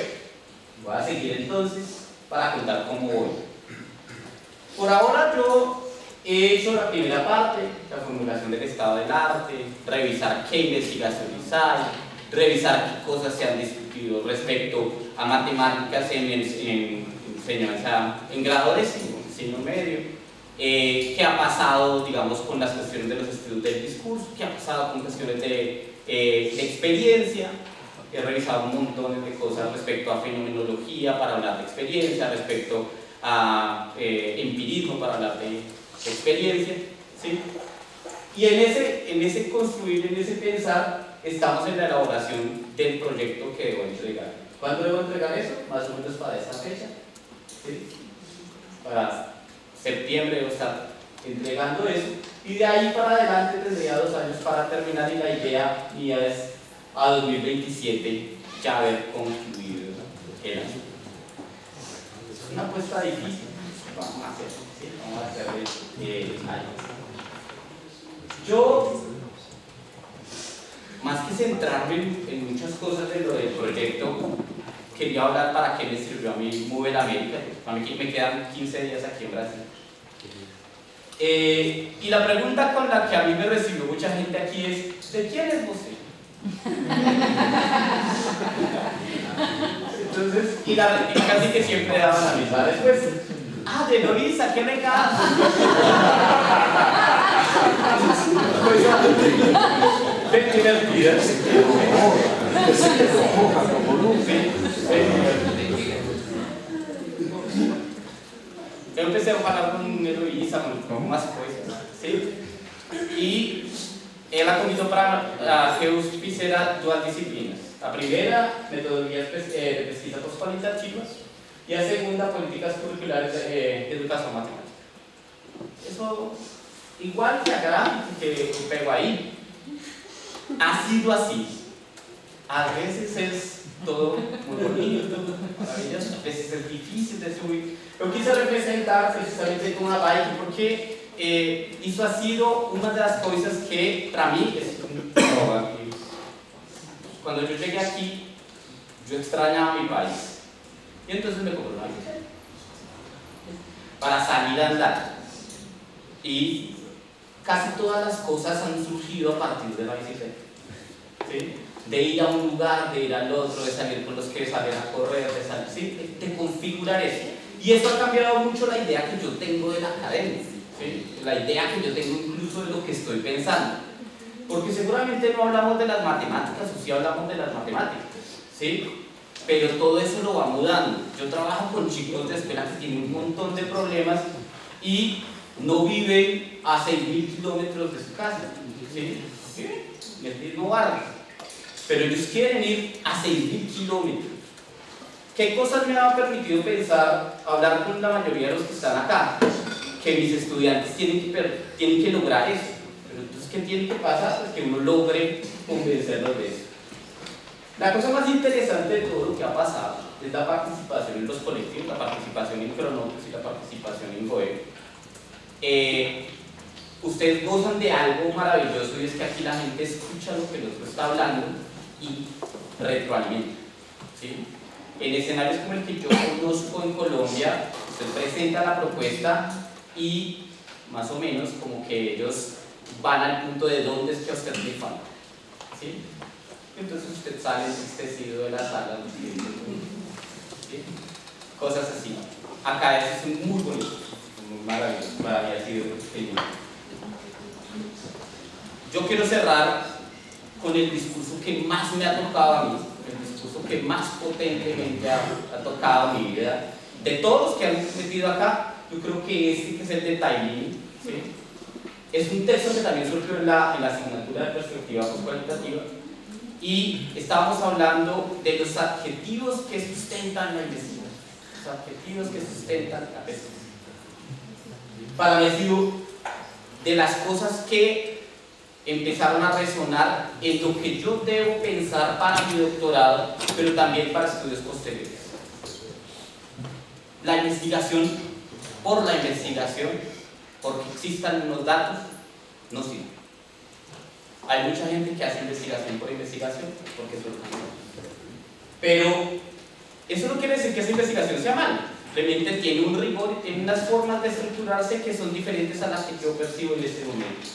voy a seguir entonces para contar cómo voy. Por ahora yo he hecho la primera parte, la formulación del estado del arte, revisar qué investigaciones hay, revisar qué cosas se han discutido respecto a matemáticas en enseñanza en grado décimo, signo medio, qué ha pasado, digamos, con las cuestiones de los estudios del discurso, qué ha pasado con cuestiones de experiencia. He revisado un montón de cosas respecto a fenomenología para hablar de experiencia, respecto a empirismo para hablar de experiencia, ¿sí? Y en ese construir, en ese pensar, estamos en la elaboración del proyecto que debo entregar ¿Cuándo debo entregar eso? Más o menos para esa fecha. ¿Sí? Para septiembre debo estar entregando eso. Y de ahí para adelante tendría 2 años para terminar, y la idea mía es a 2027 ya haber concluido el año. Es una apuesta difícil. Vamos a hacer, ¿sí? Vamos a hacer años. Yo, más que centrarme en muchas cosas de lo del proyecto, quería hablar para qué me sirvió a mí Mover América. A mí me quedan 15 días aquí en Brasil. Y la pregunta con la que a mí me recibió mucha gente aquí es: ¿de quién es usted? Entonces, y casi que siempre daban la misma respuesta: ah, de Lorisa, qué regalo. Pues divertidas. Yo empecé a hablar con Eloísa, con más cosas, ¿sí? Y él ha comido para que hiciera 2 disciplinas. La primera, metodologías de pesquisa postcualitativas, y la segunda, políticas curriculares de educación matemática. Eso, igual que acá, que pego ahí, ha sido así. A veces es todo muy bonito, maravilloso, a veces es difícil de subir. Yo quise representar precisamente con una bike porque eso ha sido una de las cosas que para mí es un droga. Cuando yo llegué aquí, yo extrañaba mi país y entonces me compré una bicicleta para salir a andar, y casi todas las cosas han surgido a partir de la bicicleta, ¿sí? De ir a un lugar, de ir al otro, de salir con los que salen a correr, de salir, ¿sí? De configurar eso. Y eso ha cambiado mucho la idea que yo tengo de la academia, ¿sí? La idea que yo tengo incluso de lo que estoy pensando. Porque seguramente no hablamos de las matemáticas, o sí hablamos de las matemáticas, ¿sí? Pero todo eso lo va mudando. Yo trabajo con chicos de escuela que tienen un montón de problemas y no viven a 6.000 kilómetros de su casa, ¿sí? En el mismo barrio. Pero ellos quieren ir a 6.000 kilómetros. ¿Qué cosas me han permitido pensar, hablar con la mayoría de los que están acá? Que mis estudiantes tienen que lograr eso. Pero entonces, ¿qué tiene que pasar? Pues que uno logre convencerlos de eso. La cosa más interesante de todo lo que ha pasado es la participación en los colectivos, la participación en Cronópolis y la participación en GOE. Ustedes gozan de algo maravilloso, y es que aquí la gente escucha lo que el otro está hablando y retroalimenta, ¿sí? En escenarios como el que yo conozco en Colombia, usted presenta la propuesta y más o menos como que ellos van al punto de dónde es que a usted le falta, ¿sí? Entonces usted sale entristecido de la sala, ¿sí? Cosas así. Acá eso es muy bonito, muy maravilloso, para mí ha sido genial. Yo quiero cerrar con el discurso que más me ha tocado a mí, el discurso que más potentemente ha tocado mi vida. De todos los que han metido acá, yo creo que este, que es el de Tailín, ¿sí? Es un texto que también surgió en la asignatura de perspectiva postcualitativa, y estábamos hablando de los adjetivos que sustentan la investigación, los adjetivos que sustentan la pesquisa. Para mí ha sido de las cosas que empezaron a resonar en lo que yo debo pensar para mi doctorado, pero también para estudios posteriores. La investigación por la investigación, porque existan unos datos, no sirve. Hay mucha gente que hace investigación por investigación, porque eso es lo que no. Pero eso no quiere decir que esa investigación sea mala. Simplemente tiene un rigor y tiene unas formas de estructurarse que son diferentes a las que yo percibo en este momento.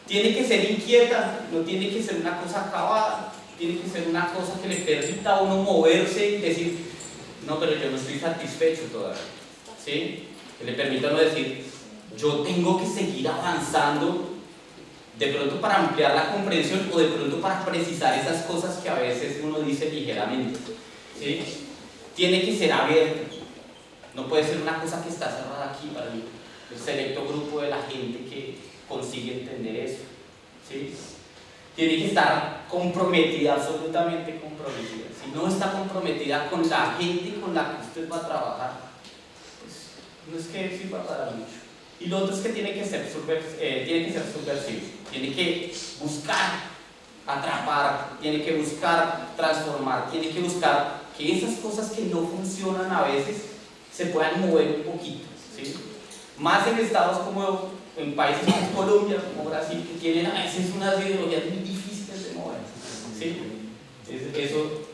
Tiene que ser inquieta, no tiene que ser una cosa acabada, tiene que ser una cosa que le permita a uno moverse y decir, no, pero yo no estoy satisfecho todavía, ¿sí? Que le permita a uno decir, yo tengo que seguir avanzando, de pronto para ampliar la comprensión o de pronto para precisar esas cosas que a veces uno dice ligeramente, ¿sí? Tiene que ser abierto, no puede ser una cosa que está cerrada aquí para mí, el selecto grupo de la gente que consigue entender eso, ¿sí? Tiene que estar comprometida, absolutamente comprometida, si no está comprometida con la gente con la que usted va a trabajar, pues no es que sirva para mucho. Y lo otro es que tiene que ser subversivo, tiene que buscar atrapar, tiene que buscar transformar, tiene que buscar que esas cosas que no funcionan a veces se puedan mover un poquito, ¿sí? Más en estados como en países como Colombia, como Brasil, que tienen a veces unas ideologías muy difíciles de mover, ¿sí? Eso,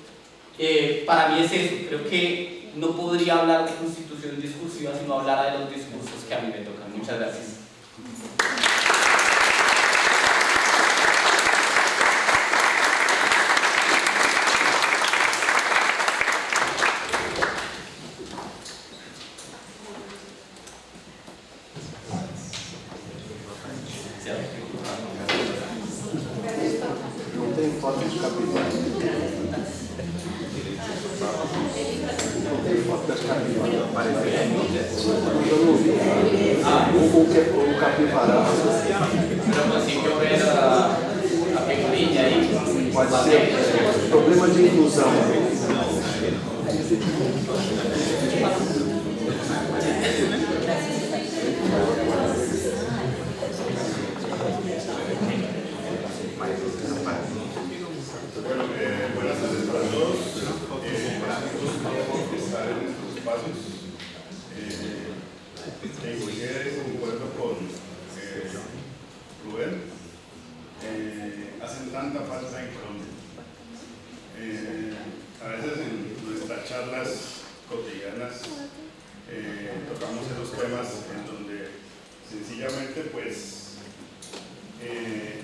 para mí es eso. Creo que no podría hablar de constitución discursiva si no hablara de los discursos que a mí me tocan. Muchas gracias. Não tem foto de capivara. Não tem foto das capivaras aparecendo. Eu não vi. O capivara. Pero assim que eu ver a figurinha aí. Pode ser problema de inclusão. Bueno, buenas tardes para todos. Estar en estos espacios. Concuerdo con Rubén. Hacen tanta falta en Colombia. A veces en nuestras charlas cotidianas tocamos esos temas en donde sencillamente pues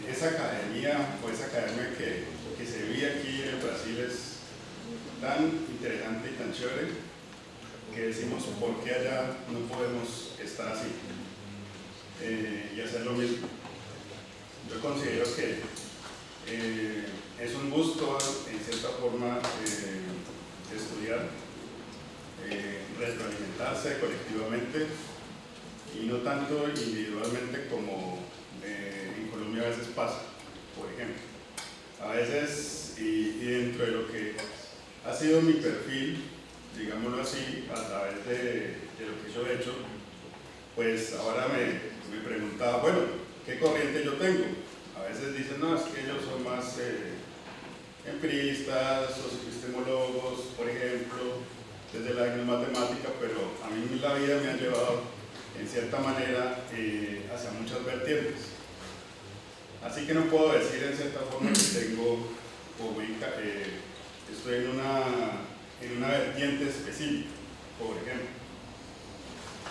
esa academia o esa academia que se vive aquí en Brasil es tan interesante y tan chévere que decimos por qué allá no podemos estar así y hacer lo mismo. Yo considero que es un gusto en cierta forma estudiar, retroalimentarse colectivamente y no tanto individualmente como en Colombia a veces pasa. Por ejemplo, a veces y dentro de lo que ha sido mi perfil, digámoslo así, a través de lo que yo he hecho, pues ahora me preguntaba, bueno, ¿qué corriente yo tengo? A veces dicen, no, es que ellos son más empiristas o epistemólogos, por ejemplo, desde la matemática, pero a mí la vida me ha llevado en cierta manera hacia muchas vertientes. Así que no puedo decir en cierta forma que tengo o estoy en una vertiente específica, por ejemplo.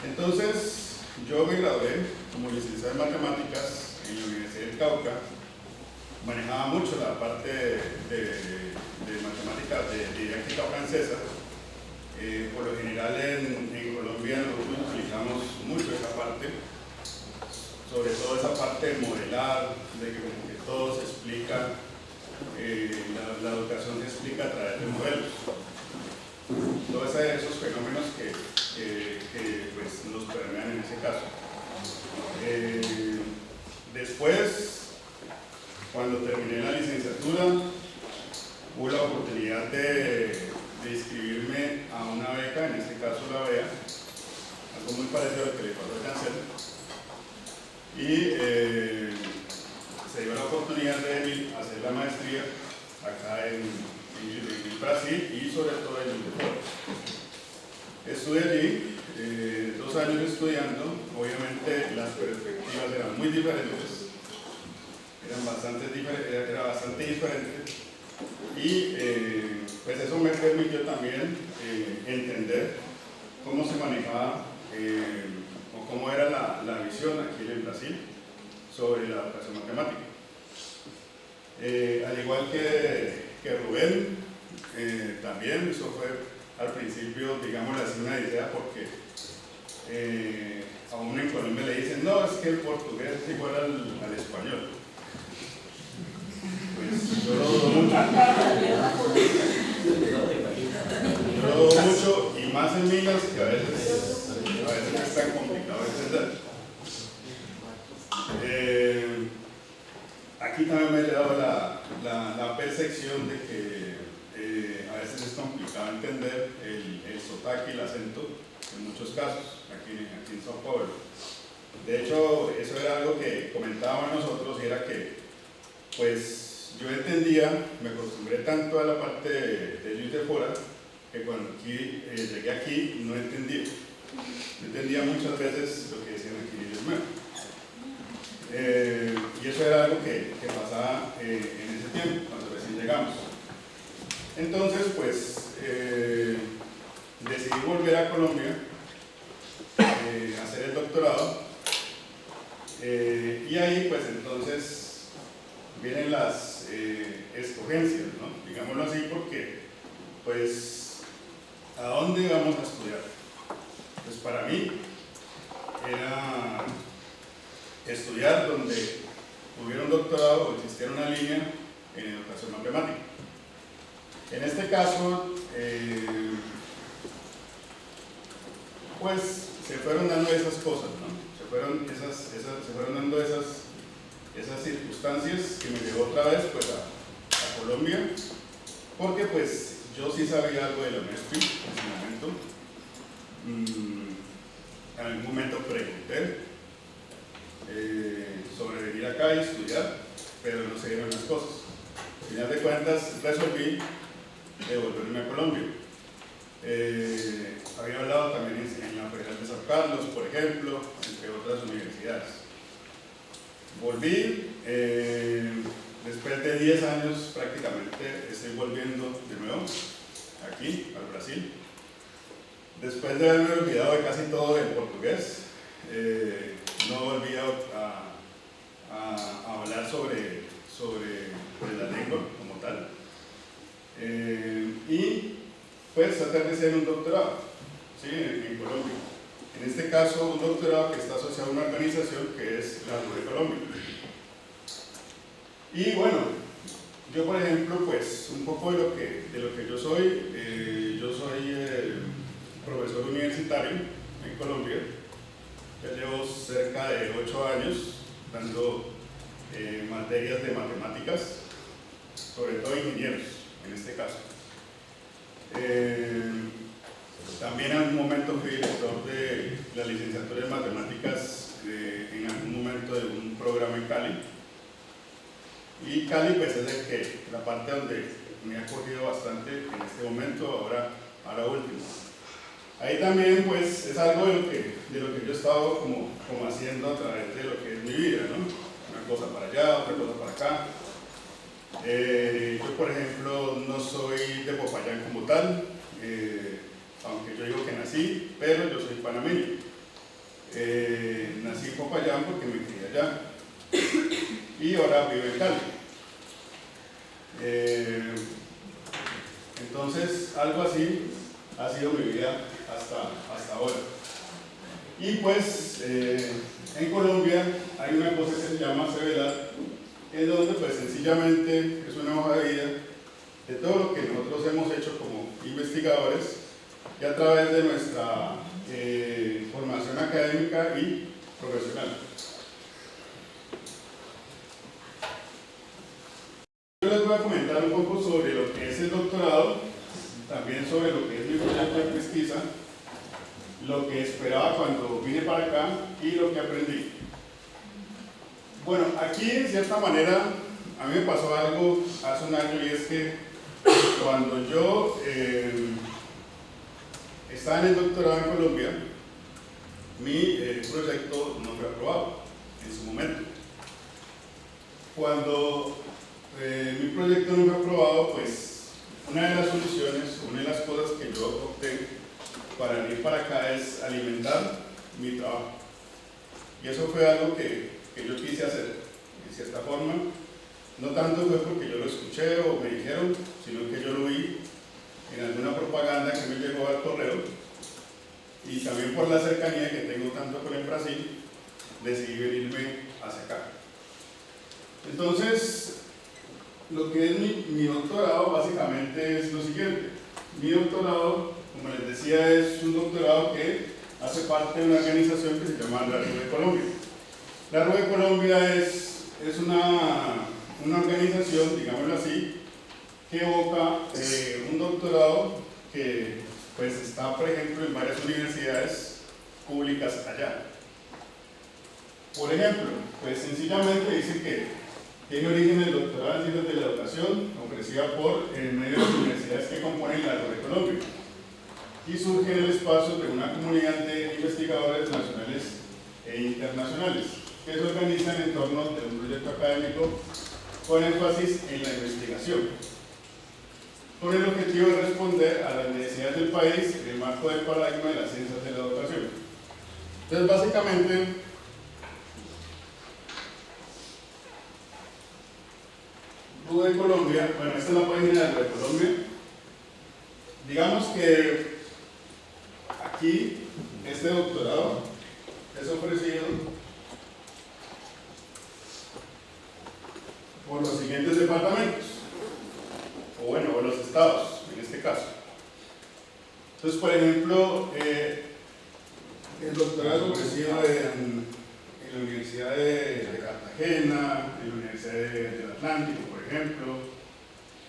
Entonces, yo me gradué como licenciado en matemáticas en la Universidad del Cauca. Manejaba mucho la parte de matemáticas de didáctica francesa. Por lo general en Colombia nosotros utilizamos mucho esa parte, sobre todo esa parte de modelar, de que como que todo se explica, la educación se explica a través de modelos. Todos esos fenómenos que pues, nos permean en ese caso. Después, cuando terminé la licenciatura, hubo la oportunidad de inscribirme a una beca, en este caso la BEA, algo muy parecido al que le pasó a Cancel, y se dio la oportunidad de hacer la maestría acá en Brasil y sobre todo en Uruguay. Estuve allí 2 años estudiando. Obviamente las perspectivas eran muy diferentes, era bastante diferente, y pues eso me permitió también entender cómo se manejaba o cómo era la visión aquí en Brasil sobre la educación matemática. Al igual que Rubén, también eso fue al principio, digámoslo así, una idea, porque a uno en Colombia le dicen, no, es que el portugués es igual al español. Pues yo lo dudo mucho. Yo lo dudo mucho, y más en Minas, que a veces es tan complicado entender. Aquí también me he dado la percepción de que a veces es complicado entender el sotaque y el acento en muchos casos, aquí en Sao Paulo. De hecho, eso era algo que comentábamos nosotros, y era que, pues, yo entendía, me acostumbré tanto a la parte de Juiz de Fora, que cuando llegué aquí no entendía. No entendía muchas veces lo que decían aquí en Illes Meu. Y eso era algo que pasaba en ese tiempo, cuando recién llegamos. Entonces, pues, decidí volver a Colombia, hacer el doctorado, y ahí, pues, entonces vienen las escogencias, ¿no? Digámoslo así, porque, pues, ¿a dónde vamos a estudiar? Pues para mí era estudiar donde hubiera un doctorado o existiera una línea en educación matemática. En este caso, pues se fueron dando esas cosas, ¿no? Se fueron dando esas circunstancias que me llevó otra vez, pues, a Colombia, porque, pues, yo sí sabía algo de la UNESPI en ese momento. En algún momento pregunté sobre venir acá y estudiar, pero no se dieron las cosas. Al final de cuentas, resolví devolverme a Colombia. Había hablado también en la Federal de San Carlos, por ejemplo, entre otras universidades. Volví, después de 10 años prácticamente estoy volviendo de nuevo aquí, al Brasil. Después de haberme olvidado de casi todo el portugués, no volví a hablar sobre la lengua como tal. Y pues tratar de hacer un doctorado, ¿sí? en Colombia. En este caso, un doctorado que está asociado a una organización que es la RUE Colombia. Y bueno, yo por ejemplo, pues un poco de lo que yo soy profesor universitario en Colombia. Ya llevo cerca de 8 años dando materias de matemáticas, sobre todo ingenieros en este caso. También en algún momento fui director de la licenciatura en matemáticas en algún momento de un programa en Cali. Y Cali, pues, es la parte donde me ha cogido bastante en este momento, ahora último. Ahí también, pues, es algo de lo que yo he estado como haciendo a través de lo que es mi vida, ¿no? Una cosa para allá, otra cosa para acá. Yo, por ejemplo, no soy de Popayán como tal, aunque yo digo que nací, pero yo soy panameño. Nací en Popayán porque me crié allá y ahora vivo en Cali. Entonces, algo así ha sido mi vida hasta ahora. Y pues, en Colombia hay una cosa que se llama CEVELAT, en donde pues sencillamente es una hoja de vida de todo lo que nosotros hemos hecho como investigadores y a través de nuestra formación académica y profesional. Yo les voy a comentar un poco sobre lo que es el doctorado, también sobre lo que es mi proyecto de pesquisa, lo que esperaba cuando vine para acá y lo que aprendí. Bueno, aquí en cierta manera a mí me pasó algo hace un año, y es que cuando yo estaba en el doctorado en Colombia, mi proyecto no fue aprobado en su momento. Cuando mi proyecto no fue aprobado, pues una de las soluciones, una de las cosas que yo opté para venir para acá es alimentar mi trabajo. Y eso fue algo que yo quise hacer, de cierta forma. No tanto fue porque yo lo escuché o me dijeron, sino que yo lo vi en alguna propaganda que me llegó al correo, y también por la cercanía que tengo tanto con el Brasil, decidí venirme hacia acá. Entonces, lo que es mi doctorado básicamente es lo siguiente. Mi doctorado, como les decía, es un doctorado que hace parte de una organización que se llama la RUE Colombia. La RUE Colombia es una organización, digámoslo así, que evoca un doctorado que pues está, por ejemplo, en varias universidades públicas allá. Por ejemplo, pues sencillamente dice que tiene origen el doctorado en ciencias de la educación, ofrecida por medio de las universidades que componen la red de Colombia, y surge en el espacio de una comunidad de investigadores nacionales e internacionales que se organizan en torno de un proyecto académico con énfasis en la investigación, con el objetivo de responder a las necesidades del país en el marco del paradigma de las ciencias de la educación. Entonces, básicamente, de Colombia, bueno, esta es la página de Colombia. Digamos que aquí este doctorado es ofrecido por los siguientes departamentos, o bueno, por los estados en este caso. Entonces, por ejemplo, el doctorado es ofrecido en la Universidad de Cartagena, en la Universidad del Atlántico, por ejemplo,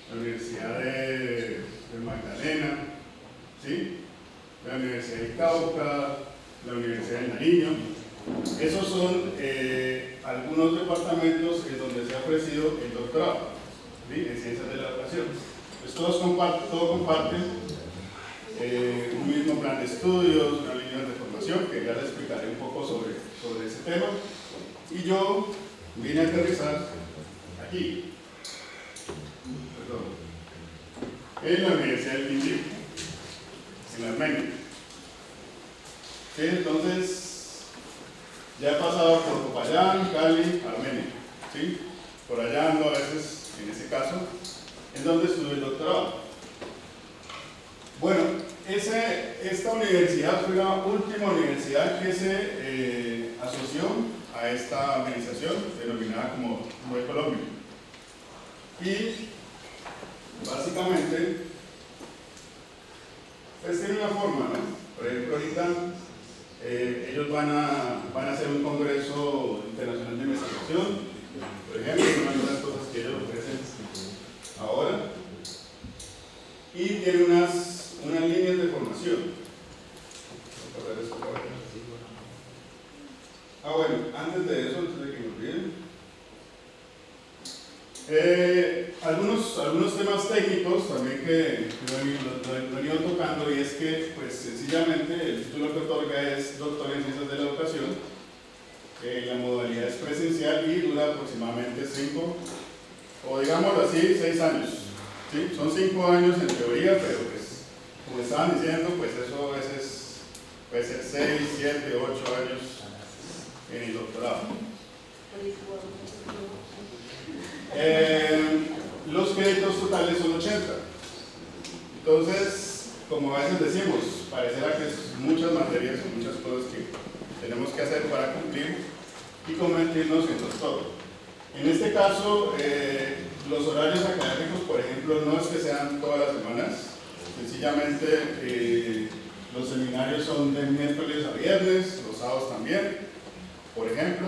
la Universidad de Magdalena, ¿sí? La Universidad de Cauca, la Universidad de Nariño. Esos son algunos departamentos en donde se ha ofrecido el doctorado, ¿sí? En ciencias de la educación. Pues todos comparten un mismo plan de estudios, una línea de formación, que ya les explicaré un poco sobre ese tema. Y yo vine a aterrizar aquí, en la Universidad del Quindío, en Armenia. ¿Sí? Entonces, ya he pasado por Popayán, Cali, Armenia. ¿Sí? Por allá ando a veces, en ese caso, en donde estudié el doctorado. Bueno, esta universidad fue la última universidad que se asoció a esta organización denominada como Red Colombia. Y básicamente, pues tiene una forma, ¿no? Por ejemplo, ahorita ellos van a hacer un congreso internacional de investigación, por ejemplo, una de las cosas que ellos ofrecen ahora, y tiene unas líneas de formación. Bueno, antes de eso, antes de que me olviden, algunos temas técnicos también que lo he venido tocando, y es que, pues, sencillamente el título que otorga es Doctor en Ciencias de la Educación. La modalidad es presencial y dura aproximadamente 5, o digámoslo así, 6 años. ¿Sí? Son 5 años en teoría, pero pues, como estaban diciendo, pues eso a veces puede ser 6, 7, 8 años en el doctorado. Los créditos totales son 80. Entonces, como a veces decimos, parecerá que es muchas materias, muchas cosas que tenemos que hacer para cumplir y convertirnos en doctor. En este caso, los horarios académicos, por ejemplo, no es que sean todas las semanas, sencillamente los seminarios son de miércoles a viernes, los sábados también, por ejemplo,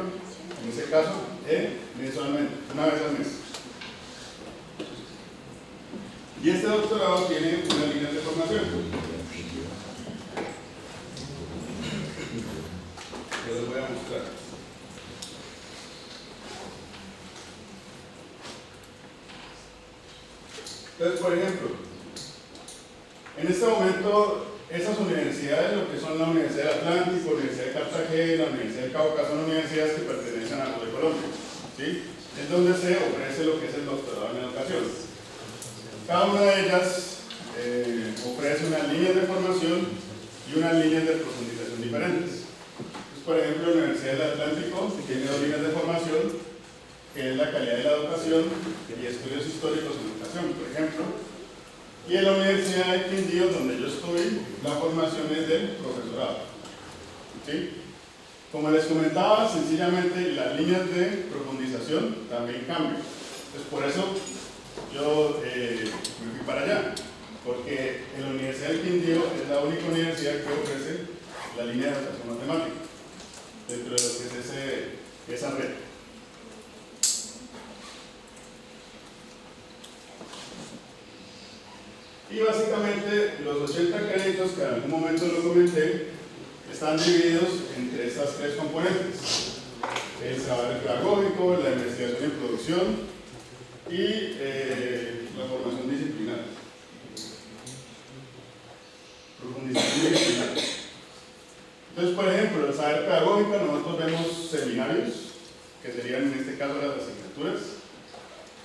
en ese caso, mensualmente, una vez al mes. Y este doctorado tiene una línea de formación. Yo les voy a mostrar. Entonces, por ejemplo, en este momento, esas universidades, lo que son la Universidad del Atlántico, la Universidad de Cartagena, la Universidad de Cauca, son universidades que pertenecen a la de Colombia, ¿sí? Es donde se ofrece lo que es el doctorado en educación. Cada una de ellas ofrece unas líneas de formación y unas líneas de profundización diferentes. Entonces, por ejemplo, la Universidad del Atlántico tiene 2 líneas de formación, que es la calidad de la educación y estudios históricos en educación, por ejemplo. Y en la Universidad de Quindío, donde yo estoy, la formación es del profesorado. ¿Sí? Como les comentaba, sencillamente las líneas de profundización también cambian. Entonces, por eso yo me fui para allá, porque en la Universidad de Quindío es la única universidad que ofrece la línea de educación matemática dentro de lo que es esa red. Y básicamente los 80 créditos, que en algún momento lo comenté, están divididos entre estas tres componentes: el saber pedagógico, la investigación y producción y la formación disciplinar. Profundización disciplinar. Entonces, por ejemplo, el saber pedagógico, nosotros vemos seminarios, que serían en este caso las asignaturas.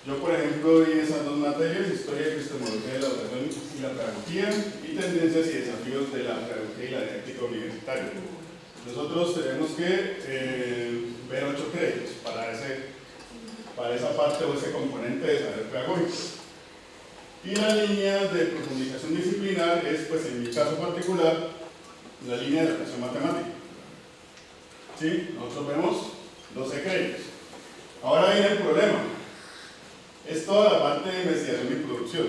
Yo, por ejemplo, vi esas dos materias: historia y epistemología de la educación y la pedagogía, y tendencias y desafíos de la pedagogía y la didáctica universitaria. Nosotros tenemos que ver 8 créditos para esa parte o ese componente de saber pedagógico. Y la línea de profundización disciplinar es, pues en mi caso particular, la línea de educación matemática. ¿Sí? Nosotros vemos 12 créditos. Ahora viene el problema. Es toda la parte de investigación y producción.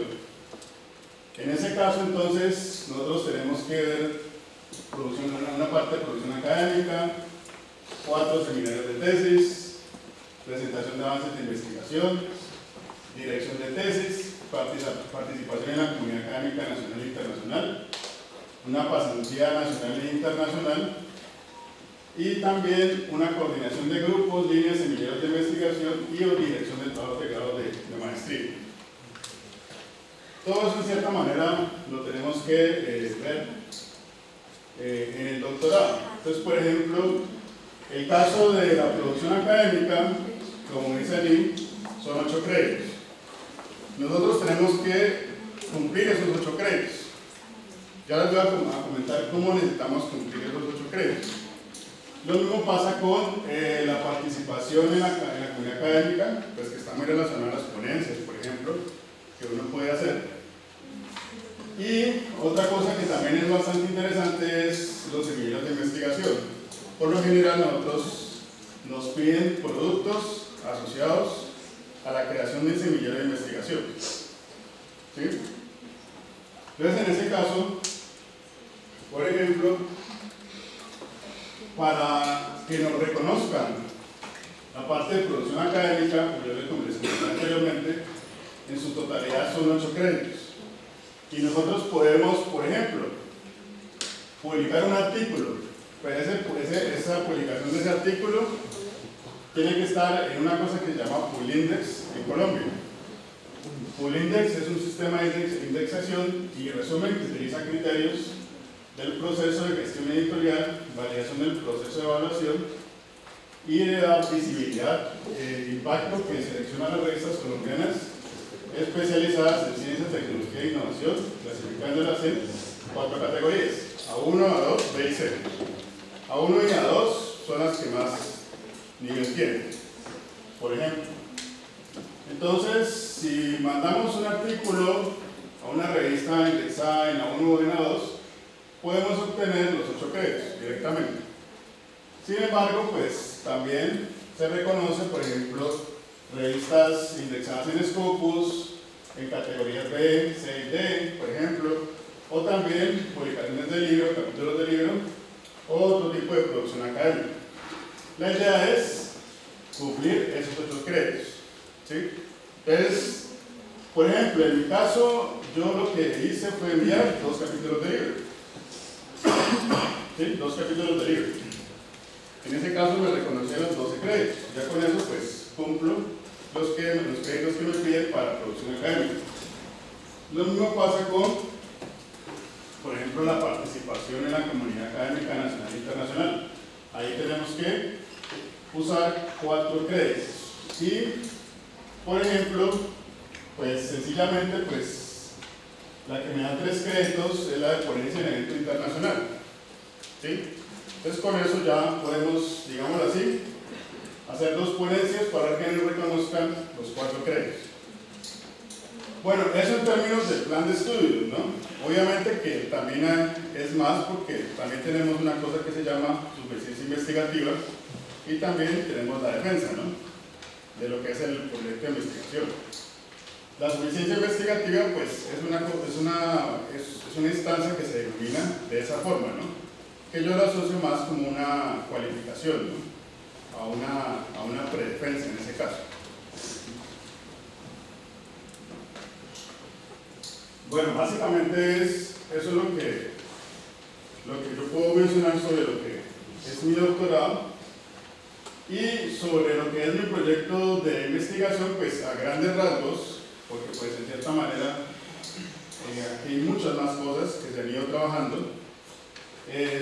En ese caso, entonces, nosotros tenemos que ver una parte de producción académica, 4 seminarios de tesis, presentación de avances de investigación, dirección de tesis, participación en la comunidad académica nacional e internacional, una pasantía nacional e internacional, y también una coordinación de grupos, líneas, semilleros de investigación y o dirección del trabajo de grado de maestría. Todo eso, en cierta manera, lo tenemos que ver en el doctorado. Entonces, por ejemplo, el caso de la producción académica, como dice allí, son 8 créditos. Nosotros tenemos que cumplir esos 8 créditos. Ya les voy a comentar cómo necesitamos cumplir esos 8 créditos. Lo mismo pasa con la participación en la comunidad académica, pues que está muy relacionada a las ponencias, por ejemplo, que uno puede hacer. Y otra cosa que también es bastante interesante es los semilleros de investigación. Por lo general, nosotros nos piden productos asociados a la creación de un semillero de investigación. ¿Sí? Entonces, en ese caso, por ejemplo, para que nos reconozcan la parte de producción académica, como yo les comenté anteriormente, en su totalidad son 8 créditos. Y nosotros podemos, por ejemplo, publicar un artículo, pero esa publicación de ese artículo tiene que estar en una cosa que se llama Poolindex en Colombia. Poolindex es un sistema de indexación y resumen que utiliza criterios del proceso de gestión editorial, validación del proceso de evaluación y de la visibilidad e impacto que selecciona las revistas colombianas especializadas en ciencia, tecnología e innovación, clasificándolas en 4 categorías: A1, A2, B y C. A1 y A2 son las que más nivel tienen, por ejemplo. Entonces, si mandamos un artículo a una revista indexada en A1 o en A2, podemos obtener los 8 créditos directamente. Sin embargo, pues también se reconoce, por ejemplo, revistas indexadas en Scopus, en categorías B, C y D, por ejemplo, o también publicaciones de libro, capítulos de libro, o otro tipo de producción académica. La idea es cumplir esos 8 créditos. ¿Sí? Entonces, por ejemplo, en mi caso, yo lo que hice fue enviar 2 capítulos de libro. ¿Sí? 2 capítulos de libro. En ese caso me reconocieron 12 créditos. Ya con eso, pues, cumplo los créditos que me piden para producción académica. Lo mismo pasa con, por ejemplo, la participación en la comunidad académica nacional e internacional. Ahí tenemos que usar 4 créditos. Y, por ejemplo, pues sencillamente, pues, la que me da 3 créditos es la de ponencia en evento internacional. ¿Sí? Entonces, con eso ya podemos, digámoslo así, hacer 2 ponencias para que nos reconozcan los 4 créditos. Bueno, eso en términos del plan de estudios, ¿no? Obviamente que también es más, porque también tenemos una cosa que se llama suficiencia investigativa y también tenemos la defensa, ¿no? De lo que es el proyecto de investigación. La suficiencia investigativa, pues, es una instancia que se denomina de esa forma, ¿no? Que yo la asocio más como una cualificación, ¿no? A una predefensa en ese caso. Bueno, básicamente eso es lo que yo puedo mencionar sobre lo que es mi doctorado y sobre lo que es mi proyecto de investigación, pues a grandes rasgos, porque pues en cierta manera aquí hay muchas más cosas que se han ido trabajando,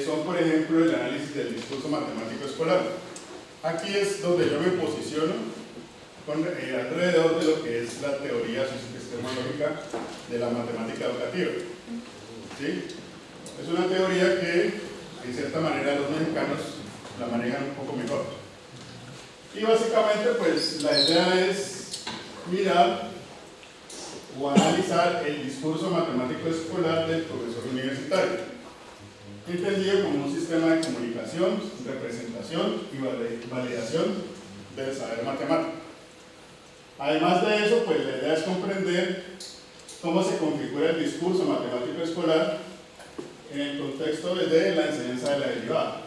son por ejemplo el análisis del discurso matemático escolar. Aquí es donde yo me posiciono alrededor de lo que es la teoría socioepistemológica de la matemática educativa. ¿Sí? Es una teoría que en cierta manera los mexicanos la manejan un poco mejor. Y básicamente pues la idea es mirar o analizar el discurso matemático escolar del profesor universitario, entendido como un sistema de comunicación, representación y validación del saber matemático. Además de eso, pues la idea es comprender cómo se configura el discurso matemático escolar en el contexto de la enseñanza de la derivada.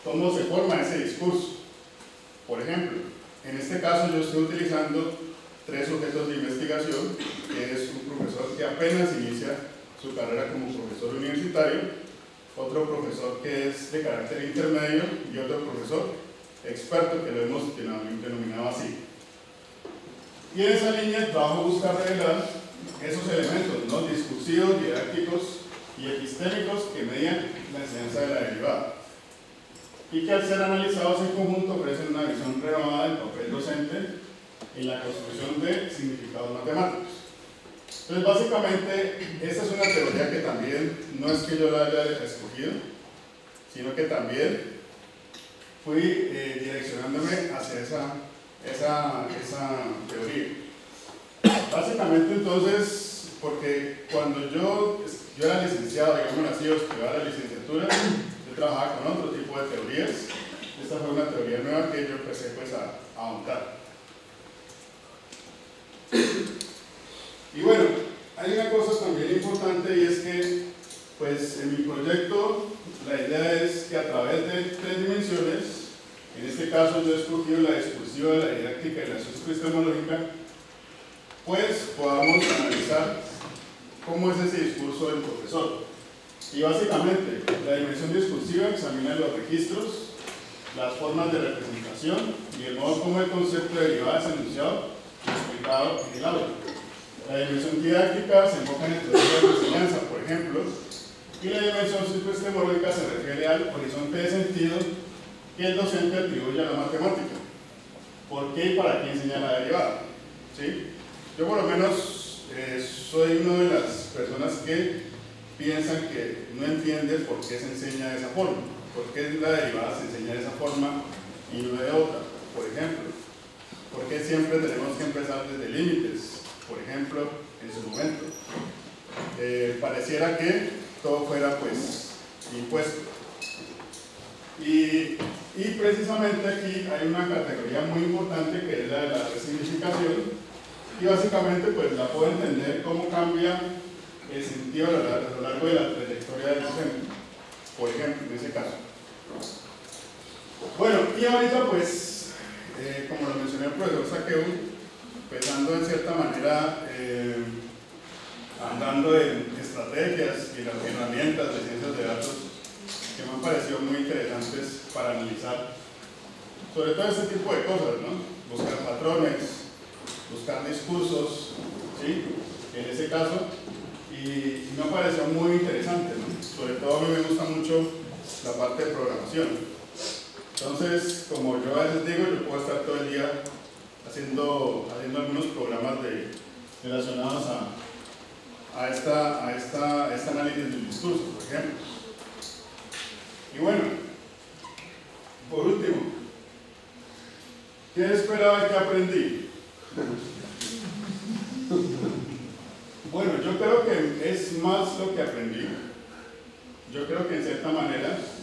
¿Cómo se forma ese discurso? Por ejemplo, en este caso yo estoy utilizando 3 sujetos de investigación, que es un profesor que apenas inicia su carrera como profesor universitario, otro profesor que es de carácter intermedio y otro profesor experto que lo hemos denominado así. Y en esa línea el trabajo busca revelar esos elementos, ¿no?, discursivos, didácticos y epistémicos que median la enseñanza de la derivada y que al ser analizados en conjunto ofrecen una visión renovada del papel docente en la construcción de significados matemáticos. Entonces básicamente esta es una teoría que también no es que yo la haya escogido, sino que también fui direccionándome hacia esa teoría. Básicamente entonces, porque cuando yo era licenciado, digamos así, o estudiaba la licenciatura, yo trabajaba con otro tipo de teorías. Esta fue una teoría nueva que yo empecé pues a ahondar. Y bueno, hay una cosa también importante y es que pues en mi proyecto la idea es que a través de 3 dimensiones, en este caso yo he escogido la discursiva, la didáctica y la socioepistemológica, pues podamos analizar cómo es ese discurso del profesor. Y básicamente la dimensión discursiva examina los registros, las formas de representación y el modo como el concepto de derivada es enunciado y explicado en el aula. La dimensión didáctica se enfoca en estrategias de enseñanza, por ejemplo, y la dimensión socioepistemológica se refiere al horizonte de sentido que el docente atribuye a la matemática. ¿Por qué y para qué enseña la derivada? ¿Sí? Yo por lo menos soy una de las personas que piensan que no entiende por qué se enseña de esa forma, por qué la derivada se enseña de esa forma y no de otra, por ejemplo. ¿Por qué siempre tenemos que empezar desde límites, por ejemplo, en su momento? Pareciera que todo fuera pues impuesto. Y precisamente aquí hay una categoría muy importante que es la de la resignificación, y básicamente pues la puedo entender cómo cambia el sentido a lo largo de la trayectoria del docente, por ejemplo, en ese caso. Bueno, y ahorita pues, como lo mencioné el profesor Saqueu, pues ando en cierta manera andando en estrategias y las herramientas de ciencias de datos que me han parecido muy interesantes para analizar sobre todo este tipo de cosas, ¿no? Buscar patrones, buscar discursos, ¿sí?, en ese caso, y me ha parecido muy interesante, ¿no? Sobre todo a mí me gusta mucho la parte de programación. Entonces, como yo a veces digo, yo puedo estar todo el día haciendo algunos programas relacionados a este análisis del discurso, por ejemplo. Y bueno, por último, ¿qué esperaba que aprendí? Bueno, yo creo que es más lo que aprendí. Yo creo que en cierta manera, no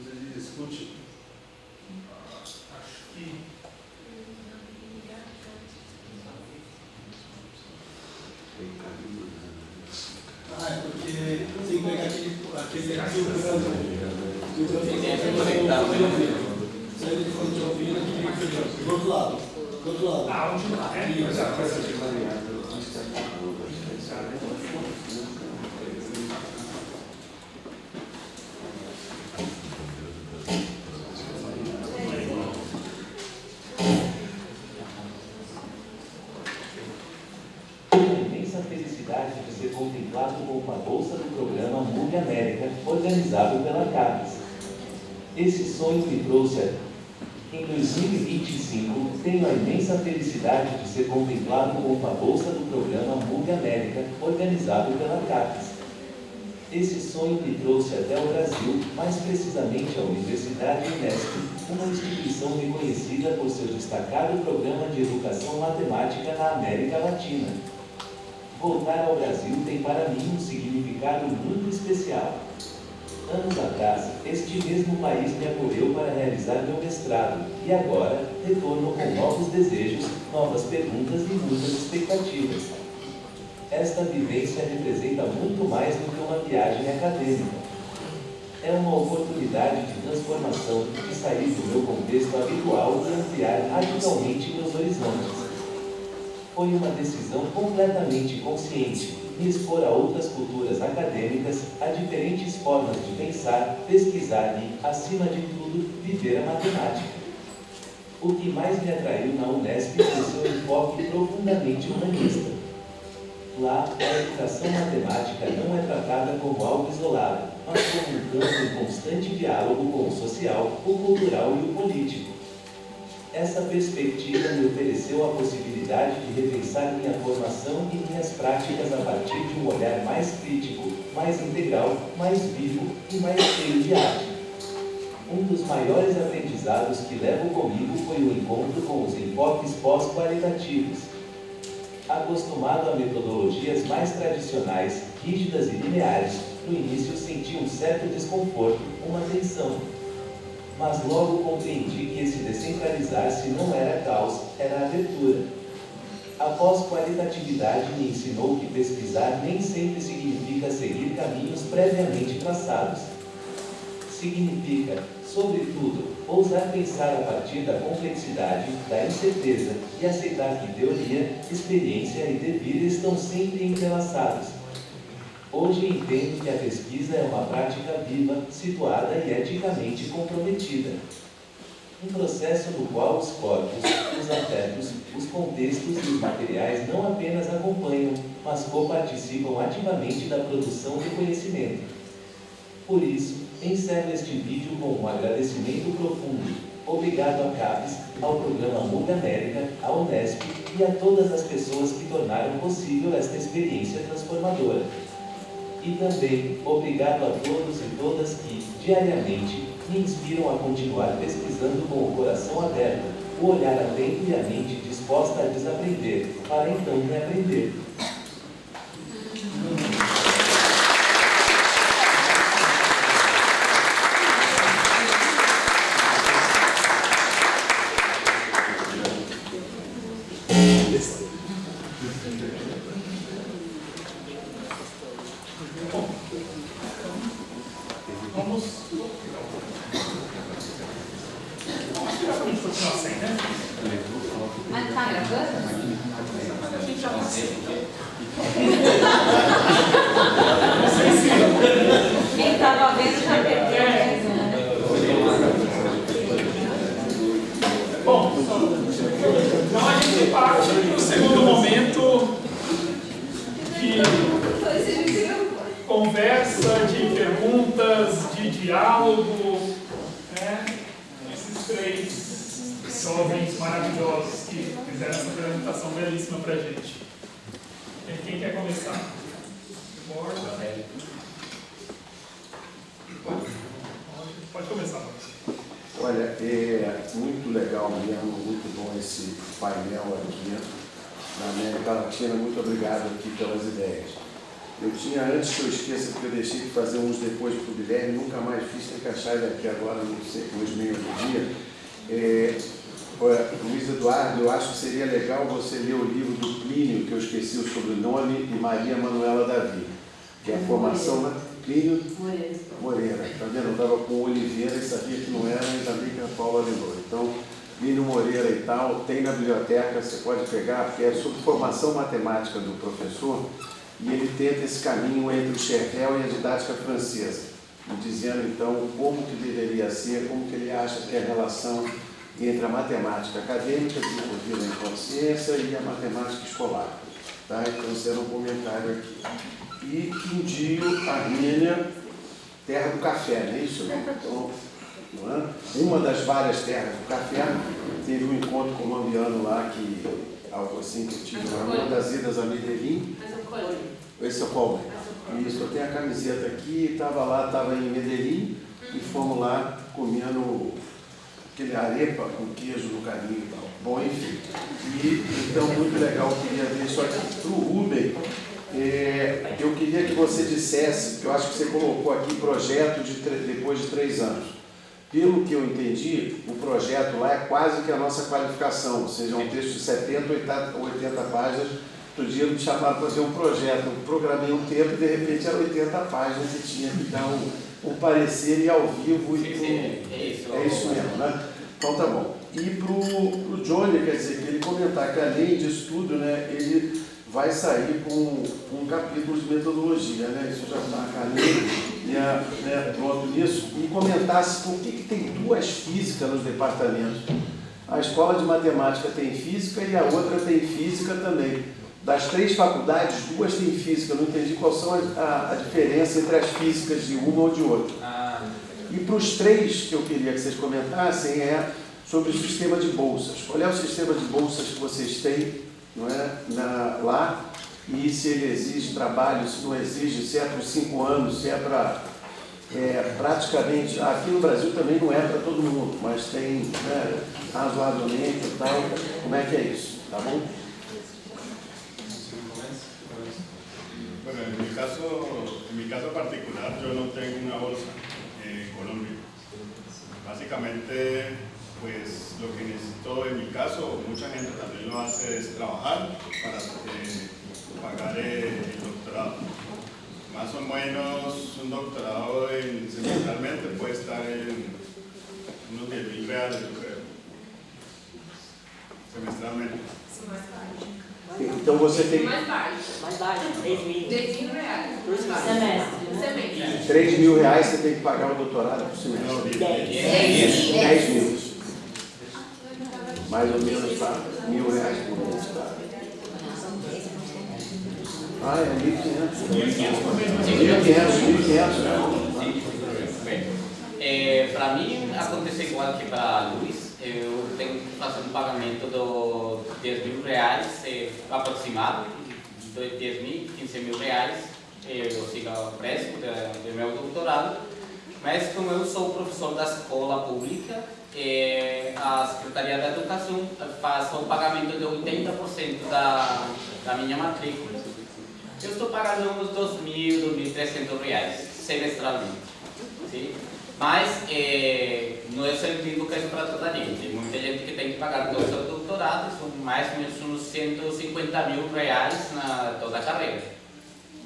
sé si se escucha. Porque tem que pegar aquele arquivo saída de fonte de ouvido aqui do outro lado. Do outro lado. Ah, onde lá? Isso. América, organizado pela CAPES. Esse sonho me trouxe em 2025, tenho a imensa felicidade de ser contemplado com uma bolsa do programa MUG América, organizado pela CAPES. Esse sonho me trouxe até o Brasil, mais precisamente à Universidade Unesp, uma instituição reconhecida por seu destacado programa de educação matemática na América Latina. Voltar ao Brasil tem para mim um significado muito especial. Anos atrás, este mesmo país me acolheu para realizar meu mestrado, e agora retorno com novos desejos, novas perguntas e muitas expectativas. Esta vivência representa muito mais do que uma viagem acadêmica. É uma oportunidade de transformação, de sair do meu contexto habitual e ampliar radicalmente meus horizontes. Foi uma decisão completamente consciente, me expor a outras culturas acadêmicas, a diferentes formas de pensar, pesquisar e, acima de tudo, viver a matemática. O que mais me atraiu na Unesp foi seu enfoque profundamente humanista. Lá, a educação matemática não é tratada como algo isolado, mas como um campo em constante diálogo com o social, o cultural e o político. Essa perspectiva me ofereceu a possibilidade de repensar minha formação e minhas práticas a partir de um olhar mais crítico, mais integral, mais vivo e mais cheio de arte. Um dos maiores aprendizados que levo comigo foi o encontro com os enfoques pós-qualitativos. Acostumado a metodologias mais tradicionais, rígidas e lineares, no início senti um certo desconforto, uma tensão. Mas logo compreendi que esse descentralizar-se não era caos, era abertura. A pós-qualitatividade me ensinou que pesquisar nem sempre significa seguir caminhos previamente traçados. Significa, sobretudo, ousar pensar a partir da complexidade, da incerteza e aceitar que teoria, experiência e devir estão sempre entrelaçados. Hoje entendo que a pesquisa é uma prática viva, situada e eticamente comprometida. Um processo no qual os corpos, os afetos, os contextos e os materiais não apenas acompanham, mas coparticipam ativamente da produção de conhecimento. Por isso, encerro este vídeo com um agradecimento profundo. Obrigado à CAPES, ao programa MUG América, à Unesp e a todas as pessoas que tornaram possível esta experiência transformadora. E também obrigado a todos e todas que, diariamente, me inspiram a continuar pesquisando com o coração aberto, o olhar atento e a mente disposta a desaprender, para então reaprender. Quem estava vendo já perdeu. Bom, então a gente parte para o segundo momento de conversa, de perguntas, de diálogo, né? Esses três jovens maravilhosos que fizeram essa apresentação belíssima para a gente. Quem quer começar? Pode começar. Olha, é muito legal mesmo, muito bom esse painel aqui na América Latina. Muito obrigado aqui pelas ideias. Eu tinha, antes que eu esqueça, porque eu deixei de fazer uns depois para o Guilherme, nunca mais fiz, tem que achar ele aqui agora, não sei, hoje meio do dia. Luiz Eduardo, eu acho que seria legal você ler o livro do Plínio, que eu esqueci o sobrenome, e Maria Manuela Davi, que é a formação da Plínio Moreira. Está vendo? Eu estava com Oliveira e sabia que não era, ainda bem que a Paula lembrou. Então, Plínio Moreira e tal, tem na biblioteca, você pode pegar, porque é sobre formação matemática do professor, e ele tenta esse caminho entre o Chervel e a didática francesa, dizendo então como que deveria ser, como que ele acha que é a relação entre a matemática acadêmica, desenvolvida em consciência, e a matemática escolar. Tá? Então, será um comentário aqui. E Quindio Armênia, terra do café, não é isso? Então, não é? Uma das várias terras do café, teve um encontro colombiano lá, que, algo assim que eu tive lá, uma das idas a Medellín. Esse é o Colme. Isso, eu tenho a camiseta aqui, estava em Medellín e fomos lá comendo aquele arepa com queijo no caminho e tal. Bom, enfim. E, então, muito legal, eu queria ver isso aqui. Para o Rubem, eu queria que você dissesse, que eu acho que você colocou aqui projeto depois de 3 anos. Pelo que eu entendi, o projeto lá é quase que a nossa qualificação, ou seja, um texto de 70, 80 páginas. Outro dia me chamaram para fazer um projeto, eu programei um tempo e de repente era 80 páginas e tinha que dar um parecer e ao vivo. É isso mesmo, né? Então tá bom. E para o Johnny, quer dizer, que ele comentar que além disso tudo, né, ele vai sair com um capítulo de metodologia, né? Isso já está na caneta, né, pronto nisso. E comentasse por que tem 2 físicas nos departamentos. A escola de matemática tem física e a outra tem física também. Das 3 faculdades, 2 têm física. Eu não entendi qual são a diferença entre as físicas de uma ou de outra. E para os 3 que eu queria que vocês comentassem é sobre o sistema de bolsas. Qual é o sistema de bolsas que vocês têm, não é, lá? E se ele exige trabalho, se não exige, se é por 5 anos, se é para... praticamente, aqui no Brasil também não é para todo mundo, mas tem, né, razoavelmente e tal. Como é que é isso? Tá bom? Bueno, en mi caso particular, yo no tengo una bolsa en Colombia. Básicamente, pues lo que necesito en mi caso, mucha gente también lo hace, es trabajar para pagar el doctorado. Más o menos un doctorado semestralmente puede estar en unos 10.000 reales, yo creo, semestralmente. Então você tem Mais baixo. 10.000 reais. Por semestre. 3 mil reais você tem que pagar o doutorado por semestre. 10 mil. Mais ou menos, tá? 1.000 reais por mês, tá? Ah, é 1.500. 1.500, né? Para mim, acontece igual que para Luiz. Eu tenho que fazer um pagamento de 10.000 reais aproximado, de 10.000, 15.000 reais. Eu sigo o preço do meu doutorado. Mas como eu sou professor da escola pública, a Secretaria da Educação faz o pagamento de 80% da minha matrícula. Eu estou pagando uns 2.000, 2.300 reais semestralmente. Sim? Mas não é o preço para toda a gente. Muita gente que tem que pagar todo o seu doutorado, são mais ou menos uns 150 mil reais na toda a carreira.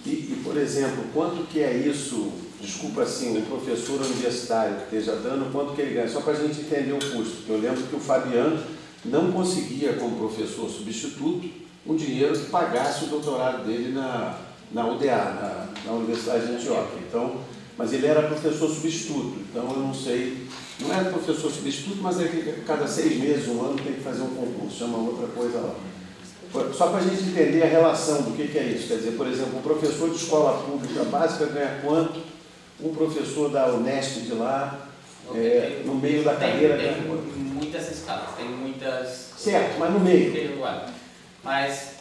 E, por exemplo, quanto que é isso, desculpa assim, um professor universitário que esteja dando, quanto que ele ganha? Só para a gente entender o custo. Eu lembro que o Fabiano não conseguia, como professor substituto, um dinheiro que pagasse o doutorado dele na UDA, na Universidade de Antioquia. Então, mas ele era professor substituto, então eu não sei, não era professor substituto, mas é que cada 6 meses, um ano, tem que fazer um concurso, chama outra coisa lá. Só para a gente entender a relação do que é isso, quer dizer, por exemplo, um professor de escola pública básica ganha quanto, um professor da Unesp de lá, no meio da carreira ganha quanto? Tem muitas escalas, tem muitas... Certo, mas no meio. Mas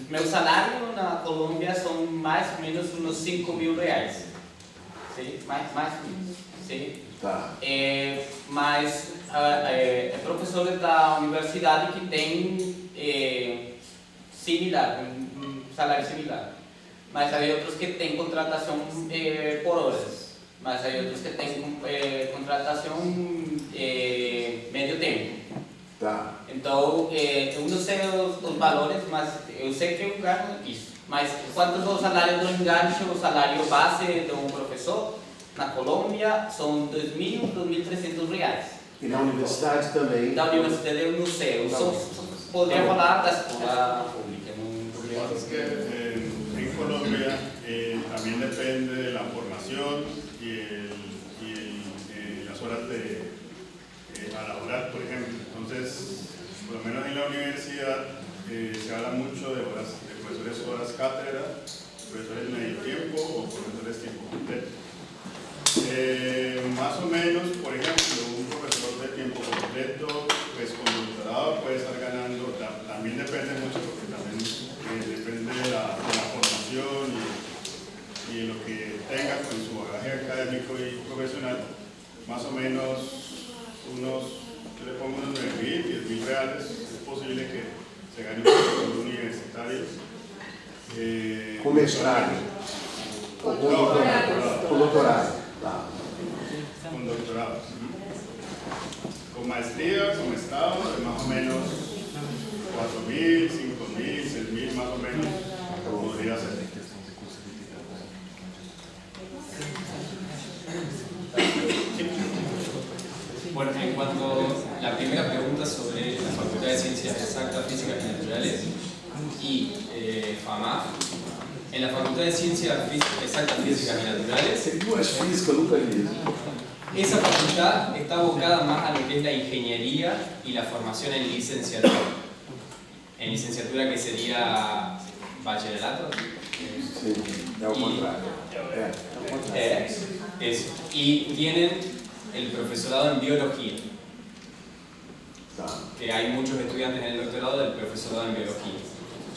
meu salário na Colômbia são mais ou menos uns 5.000 reais. Sim? Mais ou menos. Sim? Tá. Mas é professores da universidade que tem similar, um salário similar. Mas há outros que têm contratação por horas. Mas há outros que têm contratação meio tempo. Tá. Então, eu não sei os valores, mas eu sei que eu ganho isso. Mas quanto é o salário do enganche, o salário base de um professor na Colômbia são 2.000, 2.300 reais. E na universidade também? Da universidade eu não sei, eu só poderia falar da escola pública. Lo que pasa es que en Colombia también depende de la formación y las horas a laborar, por ejemplo. Entonces, por lo menos en la universidad se habla mucho de profesores horas cátedra, profesores medio tiempo o profesores Más o menos, por ejemplo, un profesor de tiempo completo, pues con doctorado puede estar ganando, también depende mucho, porque también depende de la formación y lo que tenga con su bagaje académico y profesional, más o menos yo le pongo unos 9.000, 10.000 reales, es posible que se gane un profesor universitario. Com mestrado? Com doutorado. Com doutorado. Tá. Con doctorado. Con maestría, con mestrado, de más o menos 4.000, 5.000, 6.000 más o menos podría ser. Bueno, en cuanto a la primera pregunta sobre la Facultad de Ciencias Exactas, Físicas y Naturales y FAMAF, en la Facultad de Ciencias Exactas, Físicas y Naturales, Duas físicas, nunca vi. esa facultad está abocada más a lo que es la ingeniería y la formación en licenciatura. En licenciatura, que sería bachillerato. Sí, é o contrário. Eso. Y tienen el profesorado en biología. Que hay muchos estudiantes en el doctorado del profesorado en biología.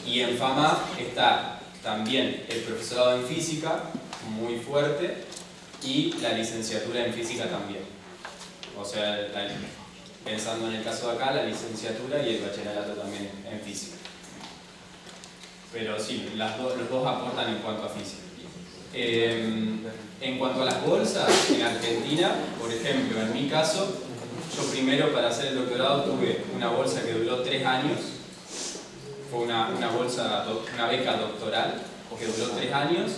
Y en FAMAF está también el profesorado en física, muy fuerte, y la licenciatura en física también. O sea, pensando en el caso de acá, la licenciatura y el bachillerato también en física. Pero sí, los dos aportan en cuanto a física. En cuanto a las bolsas, en Argentina, por ejemplo, en mi caso, yo primero para hacer el doctorado tuve una bolsa que duró 3 años. Fue una beca doctoral que duró 3 años.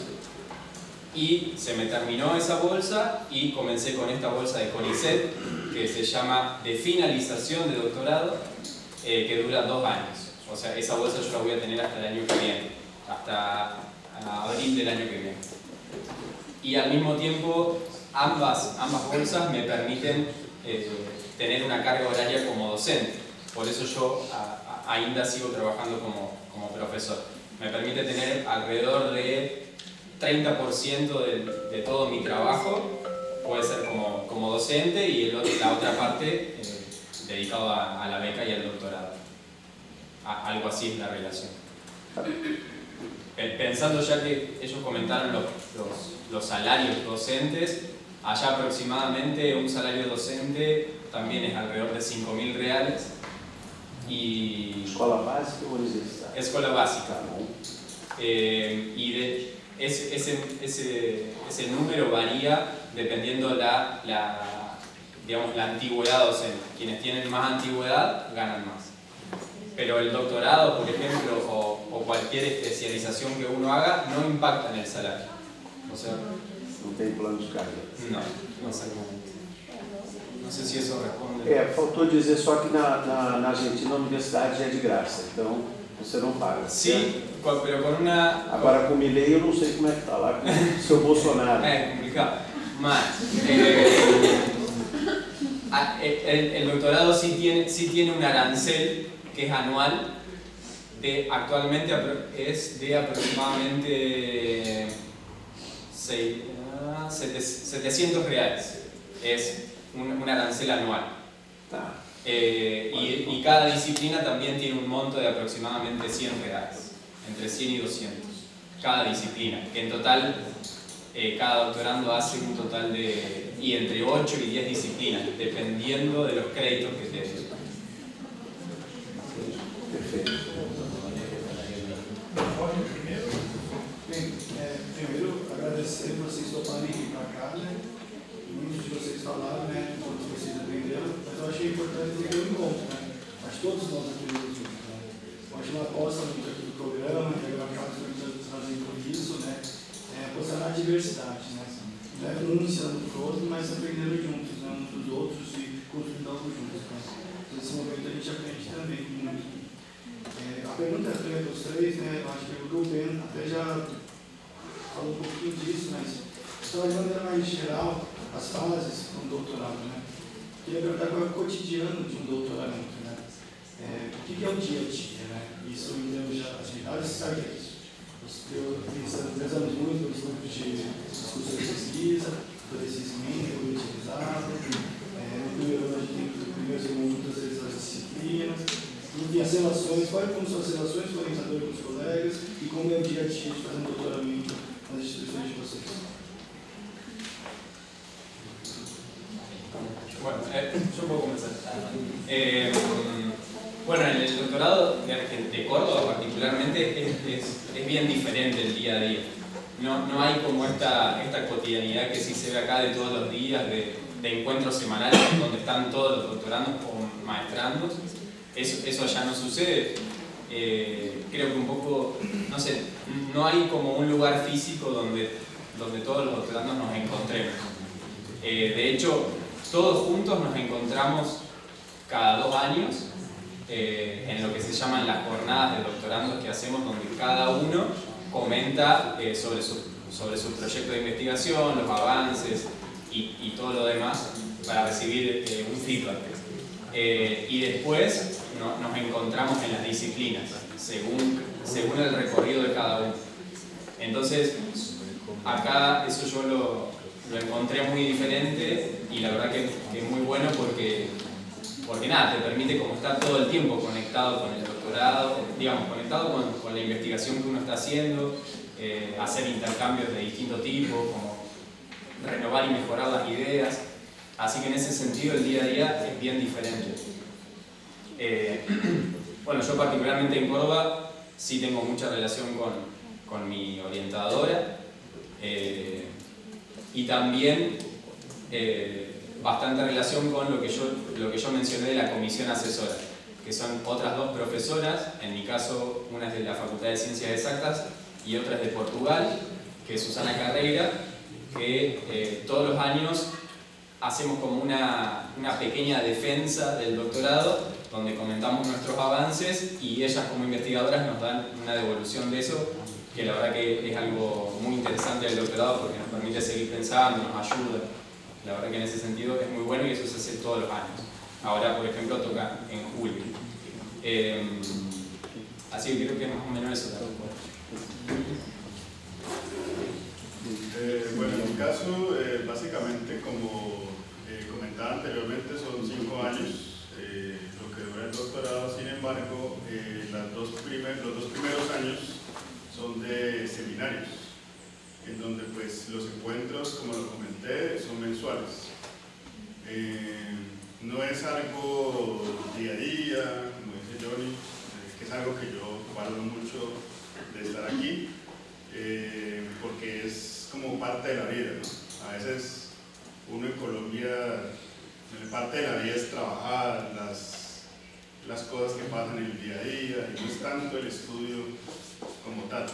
Y se me terminó esa bolsa y comencé con esta bolsa de CONICET, que se llama de finalización de doctorado, que dura 2 años. O sea, esa bolsa yo la voy a tener hasta el año que viene, hasta abril del año que viene. Y al mismo tiempo, ambas bolsas me permiten tener una carga horaria como docente. Por eso yo ainda sigo trabajando como profesor. Me permite tener alrededor de 30% de todo mi trabajo, puede ser como docente, y la otra parte dedicado a la beca y al doctorado. Algo así es la relación. Pensando ya que ellos comentaron los salarios docentes, allá aproximadamente un salario docente también es alrededor de 5.000 reales. Y ¿Escola básica o universitaria? Escuela básica. Y ese número varía dependiendo digamos, la antigüedad docente. Quienes tienen más antigüedad ganan más. Pero el doctorado, por ejemplo, o cualquier especialización que uno haga, no impacta en el salario. O sea, não tem plano de carga. No exactamente. No sé si eso responde. Faltou dizer só que na Argentina a universidade é de graça, então você não paga. Sí, pero con una... Agora com o Milei eu não sei como é que tá lá com o seu Bolsonaro. Es complicado. Más. El doctorado sí tiene un arancel que es anual, actualmente es de aproximadamente 700 reales. Es un arancel anual. Y cada disciplina también tiene un monto de aproximadamente 100 reales, entre 100 y 200, cada disciplina, que en total cada doctorando hace un total de entre 8 y 10 disciplinas, dependiendo de los créditos que te den. Perfeito. Primeiro, agradecer vocês toparem vir para cá, né? Muitos de vocês falaram, né? Todos vocês aprenderam, mas eu achei importante ter um encontro, né? Mas todos nós aprendemos juntos, né? Eu acho uma aposta muito aqui do programa, que a Carlos está trazendo por isso, né? Apostar na diversidade, né? Não é um ensinando para o outro, mas aprendendo juntos, né? Uns dos outros e construindo algo juntos, né? Nesse momento a gente aprende também muito. A pergunta é para os três, né? Eu acho que o Rubén até já falou um pouquinho disso, mas só de maneira mais geral, as fases do doutorado, né? Queria perguntar qual é o cotidiano de um doutorando, né? O que é o dia a dia, né? Isso em termos de atividades tardias. Eu pensando, prezamos muito pelos grupos de discussão e pesquisa, por esses como são as relações com o orientador e com os colegas e como é o dia a dia de fazer um doutoramento nas instituições de vocês. Bueno, yo puedo comenzar. Bueno, en el doctorado de Córdoba particularmente es bien diferente el día a día. No hay como esta cotidianidad que sí se ve acá de todos los días, de encuentros semanales donde están todos los doctorandos o maestrandos. Eso ya no sucede. Creo que un poco, no sé, no hay como un lugar físico donde todos los doctorandos nos encontremos. De hecho, todos juntos nos encontramos cada 2 años en lo que se llaman las jornadas de doctorandos que hacemos, donde cada uno comenta sobre su proyecto de investigación, los avances y todo lo demás para recibir un feedback. Y después nos encontramos en las disciplinas, según el recorrido de cada uno. Entonces, acá eso yo lo encontré muy diferente y la verdad que es muy bueno porque nada, te permite como estar todo el tiempo conectado con el doctorado, digamos, conectado con la investigación que uno está haciendo, hacer intercambios de distinto tipo, como renovar y mejorar las ideas. Así que en ese sentido el día a día es bien diferente. Bueno, yo particularmente en Córdoba sí tengo mucha relación con mi orientadora y también bastante relación con lo que yo mencioné de la comisión asesora, que son otras 2 profesoras, en mi caso una es de la Facultad de Ciencias Exactas y otra es de Portugal, que es Susana Carreira, que todos los años hacemos como una pequeña defensa del doctorado, donde comentamos nuestros avances y ellas como investigadoras nos dan una devolución de eso, que la verdad que es algo muy interesante del doctorado porque nos permite seguir pensando, nos ayuda. La verdad que en ese sentido es muy bueno y eso se hace todos los años. Ahora, por ejemplo, toca en julio. Así que creo que es más o menos eso. Bueno, en mi caso, básicamente, como comentaba anteriormente, son 5 años lo que dura el doctorado. Sin embargo, los 2 primeros años son de seminarios, en donde pues los encuentros, como lo comenté, son mensuales. No es algo día a día, como dice Johnny, que es algo que yo valoro mucho de estar aquí, porque es como parte de la vida, ¿no? A veces uno en Colombia, parte de la vida es trabajar, las cosas que pasan en el día a día, y no es tanto el estudio como tal.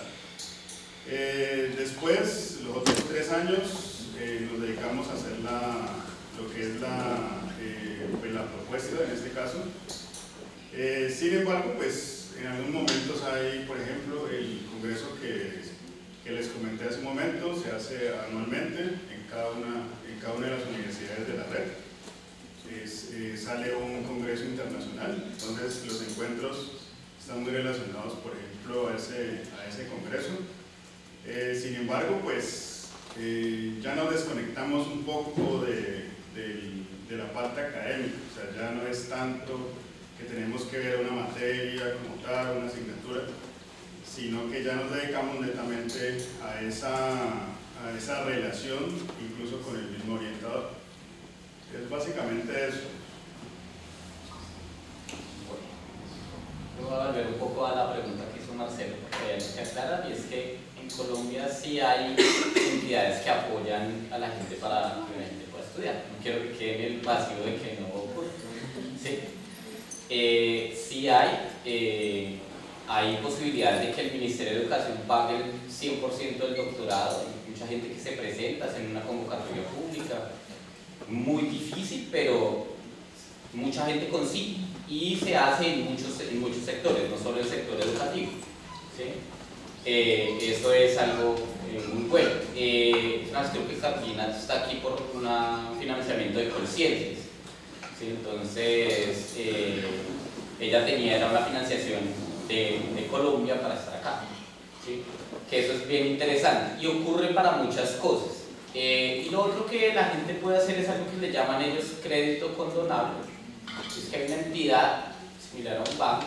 Después, los otros 3 años, nos dedicamos a hacer lo que es la propuesta en este caso. Sin embargo, pues en algunos momentos hay, por ejemplo, el congreso que les comenté hace un momento, se hace anualmente en cada una de las universidades de la red. Sale un congreso internacional, entonces los encuentros están muy relacionados, por ejemplo, a ese congreso. Sin embargo, pues ya nos desconectamos un poco de la parte académica, o sea, ya no es tanto que tenemos que ver una materia como tal, una asignatura, sino que ya nos dedicamos netamente a esa relación, incluso con el mismo orientador. Es básicamente eso. Yo voy a volver un poco a la pregunta que hizo Marcelo, porque hay que aclarar, y es que en Colombia sí hay entidades que apoyan a la gente para que la gente pueda estudiar. No quiero que quede en el vacío de que no ocurre. Sí, sí hay posibilidades de que el Ministerio de Educación pague el 100% del doctorado. Hay mucha gente que se presenta, hacen una convocatoria pública. Muy difícil, pero mucha gente consigue y se hace en muchos sectores, no solo el sector educativo. ¿Sí? Eso es algo muy bueno. Creo que Carolina está aquí por un financiamiento de Colciencias. ¿Sí? Entonces, ella era una financiación de Colombia para estar acá. ¿Sí? Que eso es bien interesante y ocurre para muchas cosas. Y lo otro que la gente puede hacer es algo que le llaman ellos crédito condonable. Es que hay una entidad similar a un banco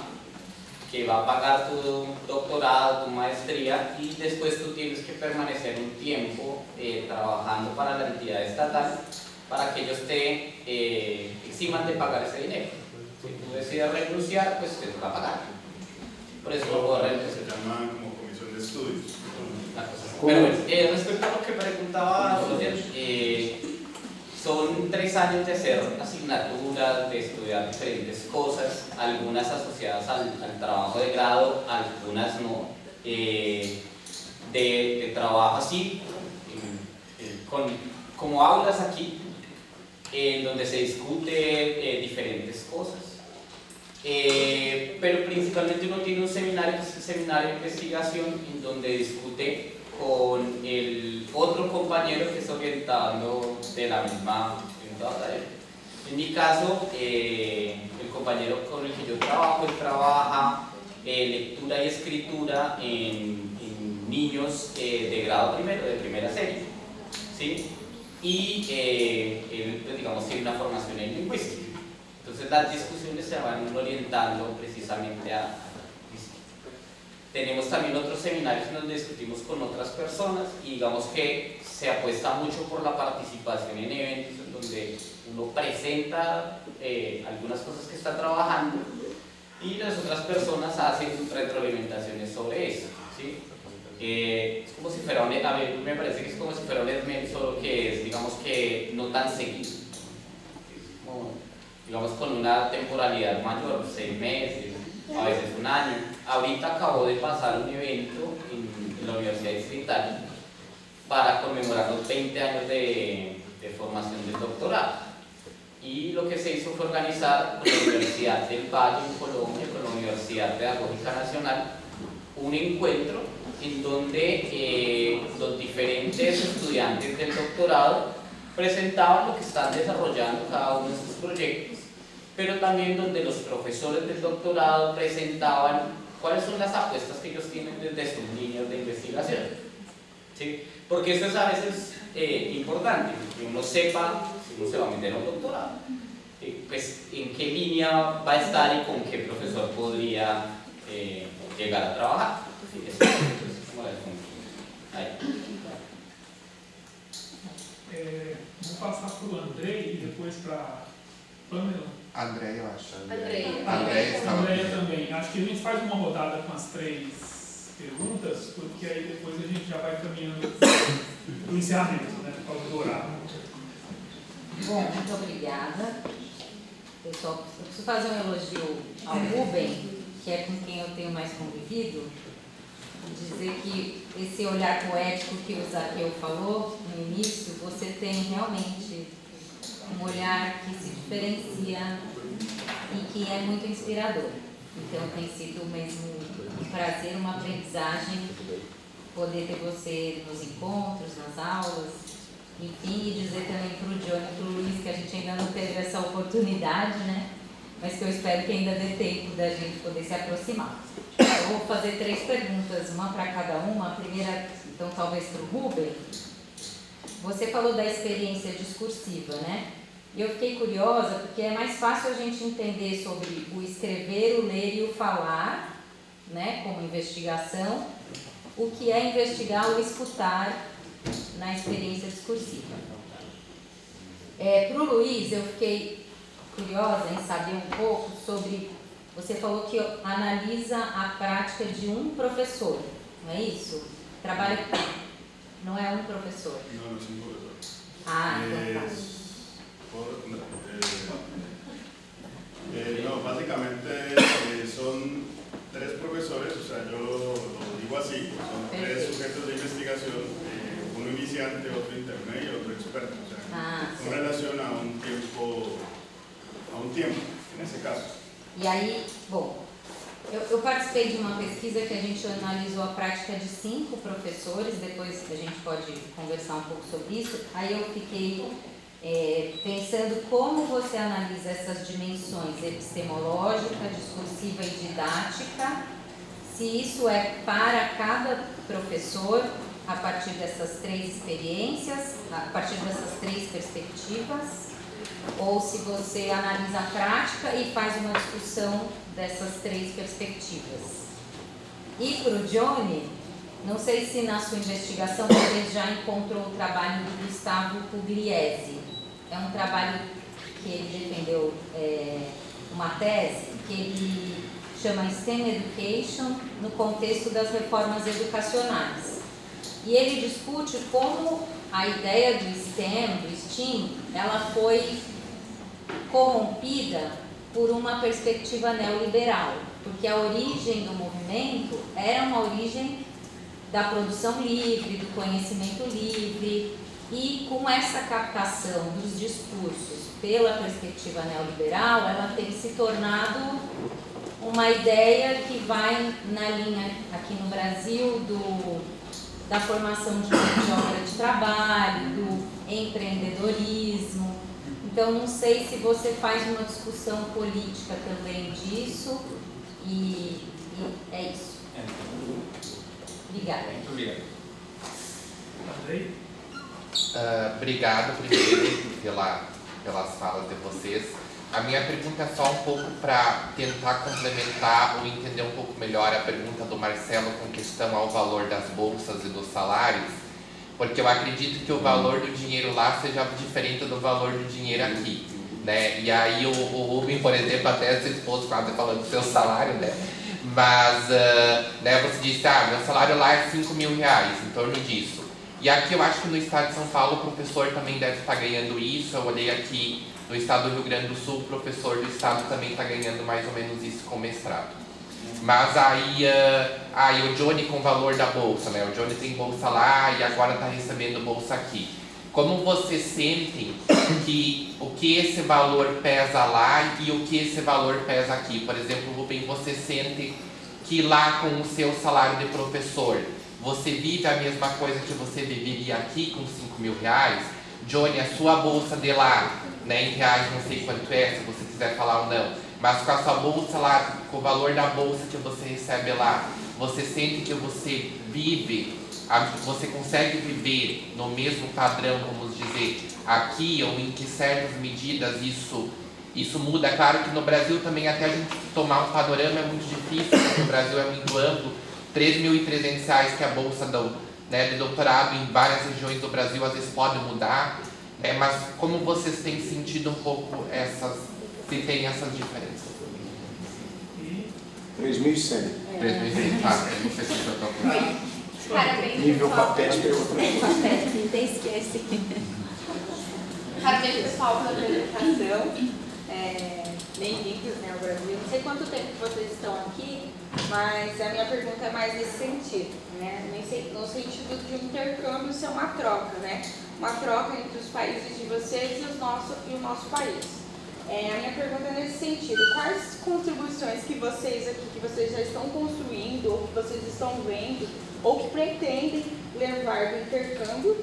que va a pagar tu doctorado, tu maestría, y después tú tienes que permanecer un tiempo trabajando para la entidad estatal para que ellos te eximan de pagar ese dinero. Si tú decides renunciar, pues te toca pagar. Por eso no puedo renunciar. Se llama como comisión de estudios. Pero bueno, respecto a lo que preguntaba Roger, son 3 años de hacer asignaturas, de estudiar diferentes cosas, algunas asociadas al trabajo de grado, algunas no, de trabajo así, como aulas aquí, en donde se discute diferentes cosas. Pero principalmente uno tiene un seminario, que es el seminario de investigación, en donde discute con el otro compañero que está orientando de la misma tarea. En mi caso, el compañero con el que yo trabajo, él trabaja lectura y escritura en niños de grado primero, de primera serie, ¿sí? Y él, pues, digamos, tiene una formación en lingüística. Entonces las discusiones se van orientando precisamente a... Tenemos también otros seminarios en donde discutimos con otras personas y digamos que se apuesta mucho por la participación en eventos en donde uno presenta algunas cosas que está trabajando y las otras personas hacen retroalimentaciones sobre eso, ¿sí? Es como si fuera un... A mí me parece que es como si fuera un ESMED, solo que es, digamos que no tan seguido. Es como, digamos, con una temporalidad mayor, 6 meses, a veces 1 año. Ahorita acabó de pasar un evento en la Universidad Distrital para conmemorar los 20 años de formación del doctorado. Y lo que se hizo fue organizar con la Universidad del Valle en Colombia, con la Universidad Pedagógica Nacional, un encuentro en donde los diferentes estudiantes del doctorado presentaban lo que están desarrollando cada uno de sus proyectos, pero también donde los profesores del doctorado presentaban cuáles son las apuestas que ellos tienen desde sus líneas de investigación, ¿sí? Porque eso es a veces importante, que uno sepa si uno se va a meter a un doctorado, pues en qué línea va a estar y con qué profesor podría llegar a trabajar. ¿Sí? Eso es como la vou passar para o Andrei e depois para a Pamela. André, eu acho. Andréia também. Acho que a gente faz uma rodada com as 3 perguntas, porque aí depois a gente já vai caminhando para o encerramento, né, para o doutorado. Bom, muito obrigada. Pessoal, eu preciso fazer um elogio ao Rubem, que é com quem eu tenho mais convivido, dizer que esse olhar poético que o Zaqueu falou no início, você tem realmente um olhar que se diferencia e que é muito inspirador. Então tem sido mesmo um prazer, uma aprendizagem poder ter você nos encontros, nas aulas, enfim, e dizer também para o Johnny e para o Luiz que a gente ainda não teve essa oportunidade, né? Mas que eu espero que ainda dê tempo da gente poder se aproximar. Eu vou fazer 3 perguntas, uma para cada uma. A primeira, então, talvez para o Rubem. Você falou da experiência discursiva, né? E eu fiquei curiosa porque é mais fácil a gente entender sobre o escrever, o ler e o falar, né, como investigação, o que é investigar ou escutar na experiência discursiva. Para o Luiz, eu fiquei curiosa em saber um pouco sobre... Você falou que analisa a prática de um professor, não é isso? Trabalha... Não é um professor? Não, não é um professor. Ah, então tá. No, básicamente son 3 profesores, o sea, yo lo digo así, son 3 sujetos de investigación, uno iniciante, otro intermedio y otro experto, o sea, con relación a un tiempo, en ese caso. E aí, bom, eu participei de uma pesquisa que a gente analisou a prática de 5 professores, depois a gente pode conversar um pouco sobre isso. Aí eu fiquei pensando como você analisa essas dimensões epistemológica, discursiva e didática, se isso é para cada professor, a partir dessas 3 experiências, a partir dessas 3 perspectivas, ou se você analisa a prática e faz uma discussão dessas 3 perspectivas. E para o Johnny, não sei se na sua investigação você já encontrou o trabalho do Gustavo Pugliese. É um trabalho que ele defendeu, uma tese, que ele chama STEM Education no contexto das reformas educacionais. E ele discute como a ideia do STEM, do STEAM, ela foi corrompida por uma perspectiva neoliberal, porque a origem do movimento era uma origem da produção livre, do conhecimento livre, e com essa captação dos discursos pela perspectiva neoliberal, ela tem se tornado uma ideia que vai na linha, aqui no Brasil, da formação de mão de obra de trabalho, do empreendedorismo. Então, não sei se você faz uma discussão política também disso, e é isso. Obrigada. Muito obrigado. Obrigado primeiro pelas falas de vocês. A minha pergunta é só um pouco para tentar complementar ou entender um pouco melhor a pergunta do Marcelo com questão ao valor das bolsas e dos salários, porque eu acredito que o valor do dinheiro lá seja diferente do valor do dinheiro aqui, né? E aí o Rubem, por exemplo, até se expôs quase falando do seu salário, né? Mas né, você disse, meu salário lá é 5 mil reais, em torno disso. E aqui eu acho que no estado de São Paulo o professor também deve estar ganhando isso. Eu olhei aqui no estado do Rio Grande do Sul, o professor do estado também está ganhando mais ou menos isso com mestrado. Mas aí o Johnny com o valor da bolsa, né? O Johnny tem bolsa lá e agora está recebendo bolsa aqui. Como vocês sentem que o que esse valor pesa lá e o que esse valor pesa aqui? Por exemplo, Rubem, você sente que lá com o seu salário de professor, você vive a mesma coisa que você viveria aqui com 5 mil reais? Johnny, a sua bolsa de lá, né, em reais, não sei quanto é, se você quiser falar ou não, mas com a sua bolsa lá, com o valor da bolsa que você recebe lá, você sente que você vive, você consegue viver no mesmo padrão, vamos dizer, aqui, ou em que certas medidas isso muda? Claro que no Brasil também até a gente tomar um panorama é muito difícil, porque o Brasil é muito amplo. R$3.300 que é a bolsa de doutorado em várias regiões do Brasil, às vezes pode mudar, mas como vocês têm sentido um pouco se tem essas diferenças? 3.100. 3.100, não sei se eu estou com Parabéns, nível pessoal. papéis pelo Até esquece. Parabéns, pessoal, pela apresentação. Bem-vindos, né, ao Brasil. Não sei quanto tempo que vocês estão aqui, mas a minha pergunta é mais nesse sentido, né? No sentido de um intercâmbio ser uma troca, né? Uma troca entre os países de vocês e o nosso país. A minha pergunta é nesse sentido: quais contribuições que vocês já estão construindo, ou que vocês estão vendo, ou que pretendem levar do intercâmbio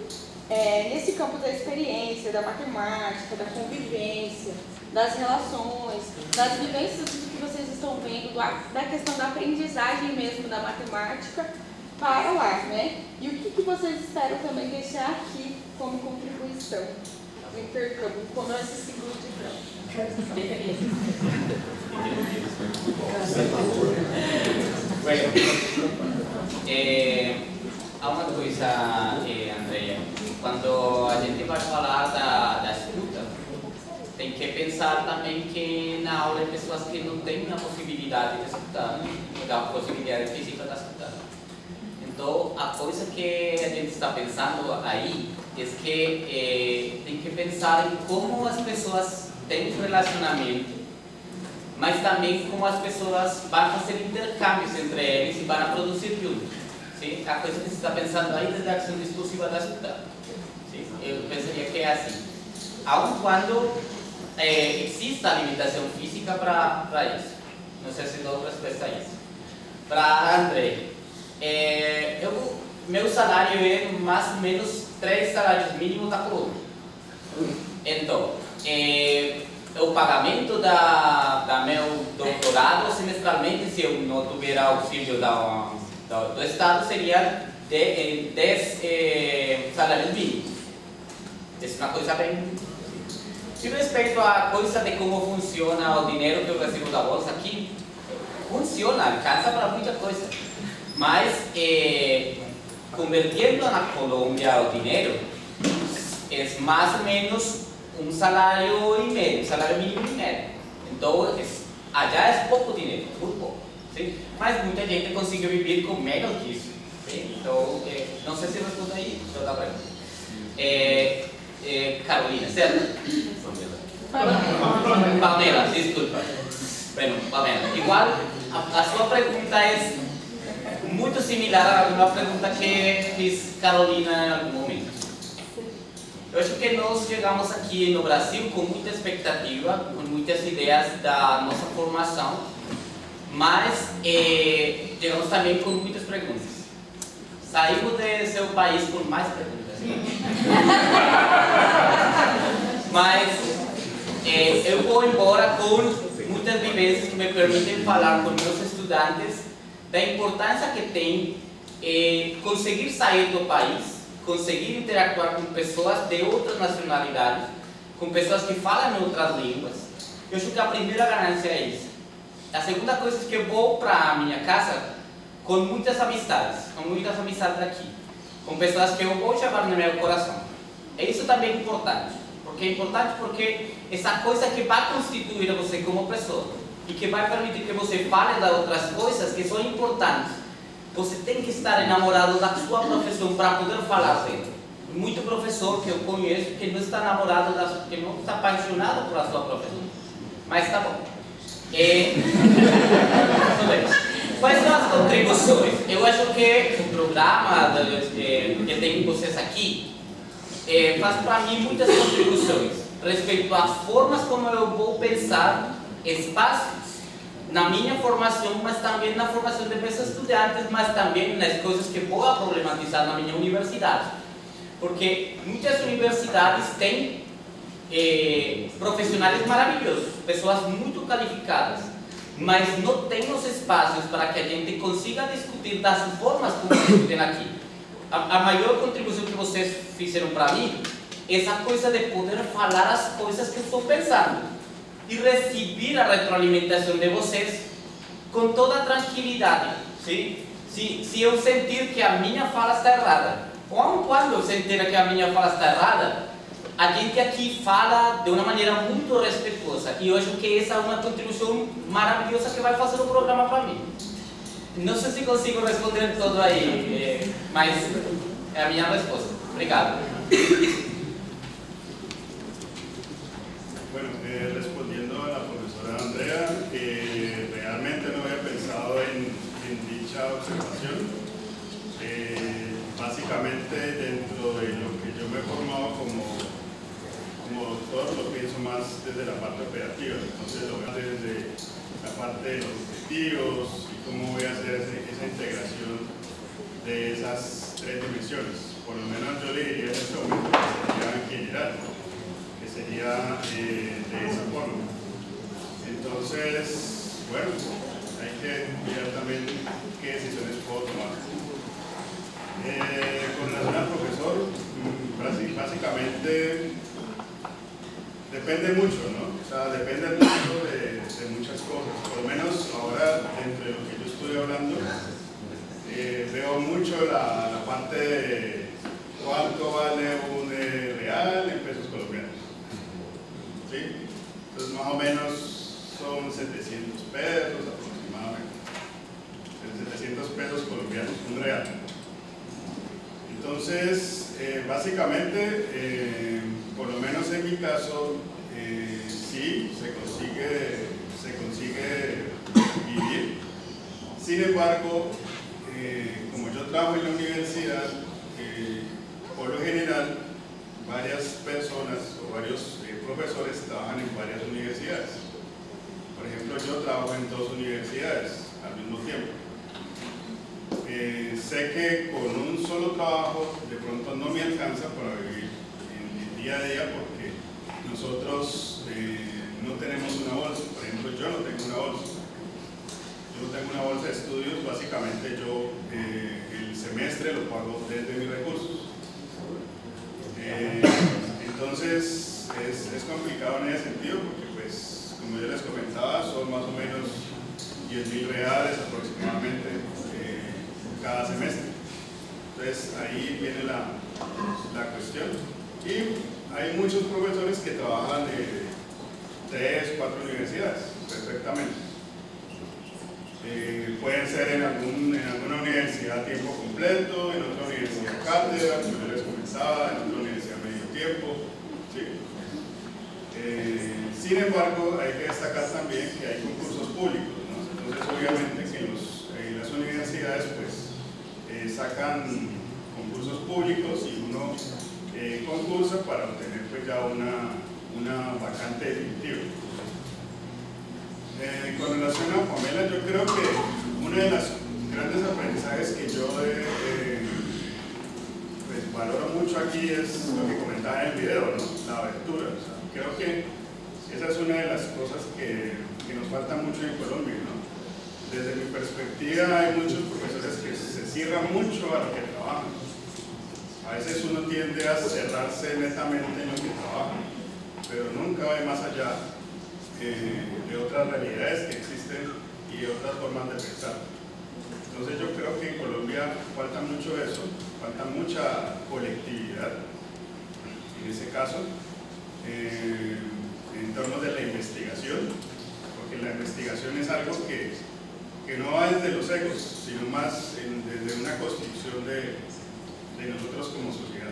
nesse campo da experiência, da matemática, da convivência, das relações, das vivências que vocês estão vendo, da questão da aprendizagem mesmo da matemática para lá, né? E o que vocês esperam também deixar aqui como contribuição ao intercâmbio, quando esse segundo de branco? Há uma coisa, Andrea, quando a gente vai falar da escuta, tem que pensar também que na aula tem pessoas que não têm a possibilidade de escutar, a possibilidade física de escutar. Então, a coisa que a gente está pensando aí é que tem que pensar em como as pessoas têm um relacionamento, mas também como as pessoas vão fazer intercâmbios entre eles e vão produzir juntos. Sim? A coisa que se está pensando aí é a ação discursiva da escuta. Sim? Eu pensaria que é assim. Aun quando existe a limitação física para isso. Não sei se dou resposta a isso. Para André, meu salário é mais ou menos 3 salários mínimos da coluna. Então, o pagamento da meu doutorado semestralmente, se eu não tiver auxílio do Estado, seria 10 salários mínimos. Isso é uma coisa bem... E respeito à coisa de como funciona o dinheiro que eu recebo da bolsa aqui, funciona, alcança para muita coisa. Mas, convertindo na Colômbia o dinheiro, é mais ou menos um salário e meio, um salário mínimo e meio. Então, allá é pouco dinheiro, muito pouco. Sim? Mas muita gente consegue viver com menos disso. Sim? Então, não sei se respondo aí, só dá para Carolina, certo? Pamela, desculpa. Bueno, Pamela, igual a sua pergunta é muito similar a uma pergunta que fiz Carolina em algum momento. Eu acho que nós chegamos aqui no Brasil com muita expectativa, com muitas ideias da nossa formação, mas chegamos também com muitas perguntas. Saímos de seu país com mais perguntas. Mas eu vou embora com muitas vivências que me permitem falar com meus estudantes da importância que tem conseguir sair do país, conseguir interagir com pessoas de outras nacionalidades, com pessoas que falam outras línguas. Eu acho que a primeira ganância é isso. A segunda coisa é que eu vou para a minha casa com muitas amizades aqui, com pessoas que eu vou chamar no meu coração. E isso também é importante. Porque é importante porque essa coisa que vai constituir você como pessoa e que vai permitir que você fale das outras coisas que são importantes. Você tem que estar enamorado da sua profissão para poder falar dela. Muito professor que eu conheço que não está enamorado, que não está apaixonado por a sua profissão. Mas tá bom. Quais são as contribuições? Eu acho que o programa que tem vocês aqui faz para mim muitas contribuições respeito às formas como eu vou pensar espaços na minha formação, mas também na formação de meus estudantes, mas também nas coisas que vou problematizar na minha universidade. Porque muitas universidades têm profissionais maravilhosos, pessoas muito qualificadas, mas não tem os espaços para que a gente consiga discutir das formas como discutem aqui. A maior contribuição que vocês fizeram para mim é essa coisa de poder falar as coisas que eu estou pensando e receber a retroalimentação de vocês com toda a tranquilidade. Sim? Se eu sentir que a minha fala está errada, ou quando eu sentir que a minha fala está errada, a gente aqui fala de uma maneira muito respeitosa. E eu acho que essa é uma contribuição maravilhosa que vai fazer o programa para mim. Não sei se consigo responder tudo aí, mas é a minha resposta. Obrigado. Bueno, respondiendo a la profesora Andrea, realmente no había pensado en dicha observación. Básicamente, dentro de lo que yo me he formado como doctor, lo pienso más desde la parte operativa. Entonces, lo veo desde la parte de los objetivos y cómo voy a hacer esa integración de esas tres dimensiones. Por lo menos yo le diría en este momento que sería en general, que sería de esa forma. Entonces, bueno, hay que mirar también qué decisiones puedo tomar. Con relación al profesor, básicamente depende mucho, ¿no? O sea, depende mucho de muchas cosas. Por lo menos ahora, entre lo que yo estoy hablando, veo mucho la parte de cuánto vale un real en pesos colombianos. ¿Sí? Entonces, más o menos son 700 pesos aproximadamente. 700 pesos colombianos, un real. Entonces, básicamente, por lo menos en mi caso, sí, se consigue vivir. Sin embargo, como yo trabajo en la universidad, por lo general, varias personas o varios profesores trabajan en varias universidades. Por ejemplo, yo trabajo en 2 universidades al mismo tiempo. Sé que con un solo trabajo de pronto no me alcanza para vivir en el día a día porque nosotros no tenemos una bolsa. Por ejemplo, yo no tengo una bolsa. Yo no tengo una bolsa de estudios. Básicamente yo el semestre lo pago desde mis recursos. Entonces es complicado en ese sentido porque, pues, como yo les comentaba, son más o menos 10.000 reales aproximadamente cada semestre. Entonces ahí viene la cuestión. Y hay muchos profesores que trabajan de 3, 4 universidades perfectamente. Pueden ser en alguna universidad a tiempo completo, en otra universidad cátedra, como yo les comentaba, en otra universidad medio tiempo. ¿Sí? Sin embargo, hay que destacar también que hay concursos públicos, ¿no? Entonces, obviamente que las universidades pues, sacan concursos públicos y uno concursa para obtener pues, ya una vacante definitiva. Con relación a Pamela, yo creo que uno de los grandes aprendizajes que yo pues, valoro mucho aquí es lo que comentaba en el video, ¿no? La abertura. O sea, creo que esa es una de las cosas que nos falta mucho en Colombia, ¿no? Desde mi perspectiva hay muchos profesores que se cierran mucho a lo que trabajan. A veces uno tiende a cerrarse netamente en lo que trabaja, pero nunca ve más allá de otras realidades que existen y de otras formas de pensar. Entonces yo creo que en Colombia falta mucho eso, falta mucha colectividad en ese caso, en torno de la investigación, porque la investigación es algo que no va desde los egos, sino más desde una construcción de nosotros como sociedad.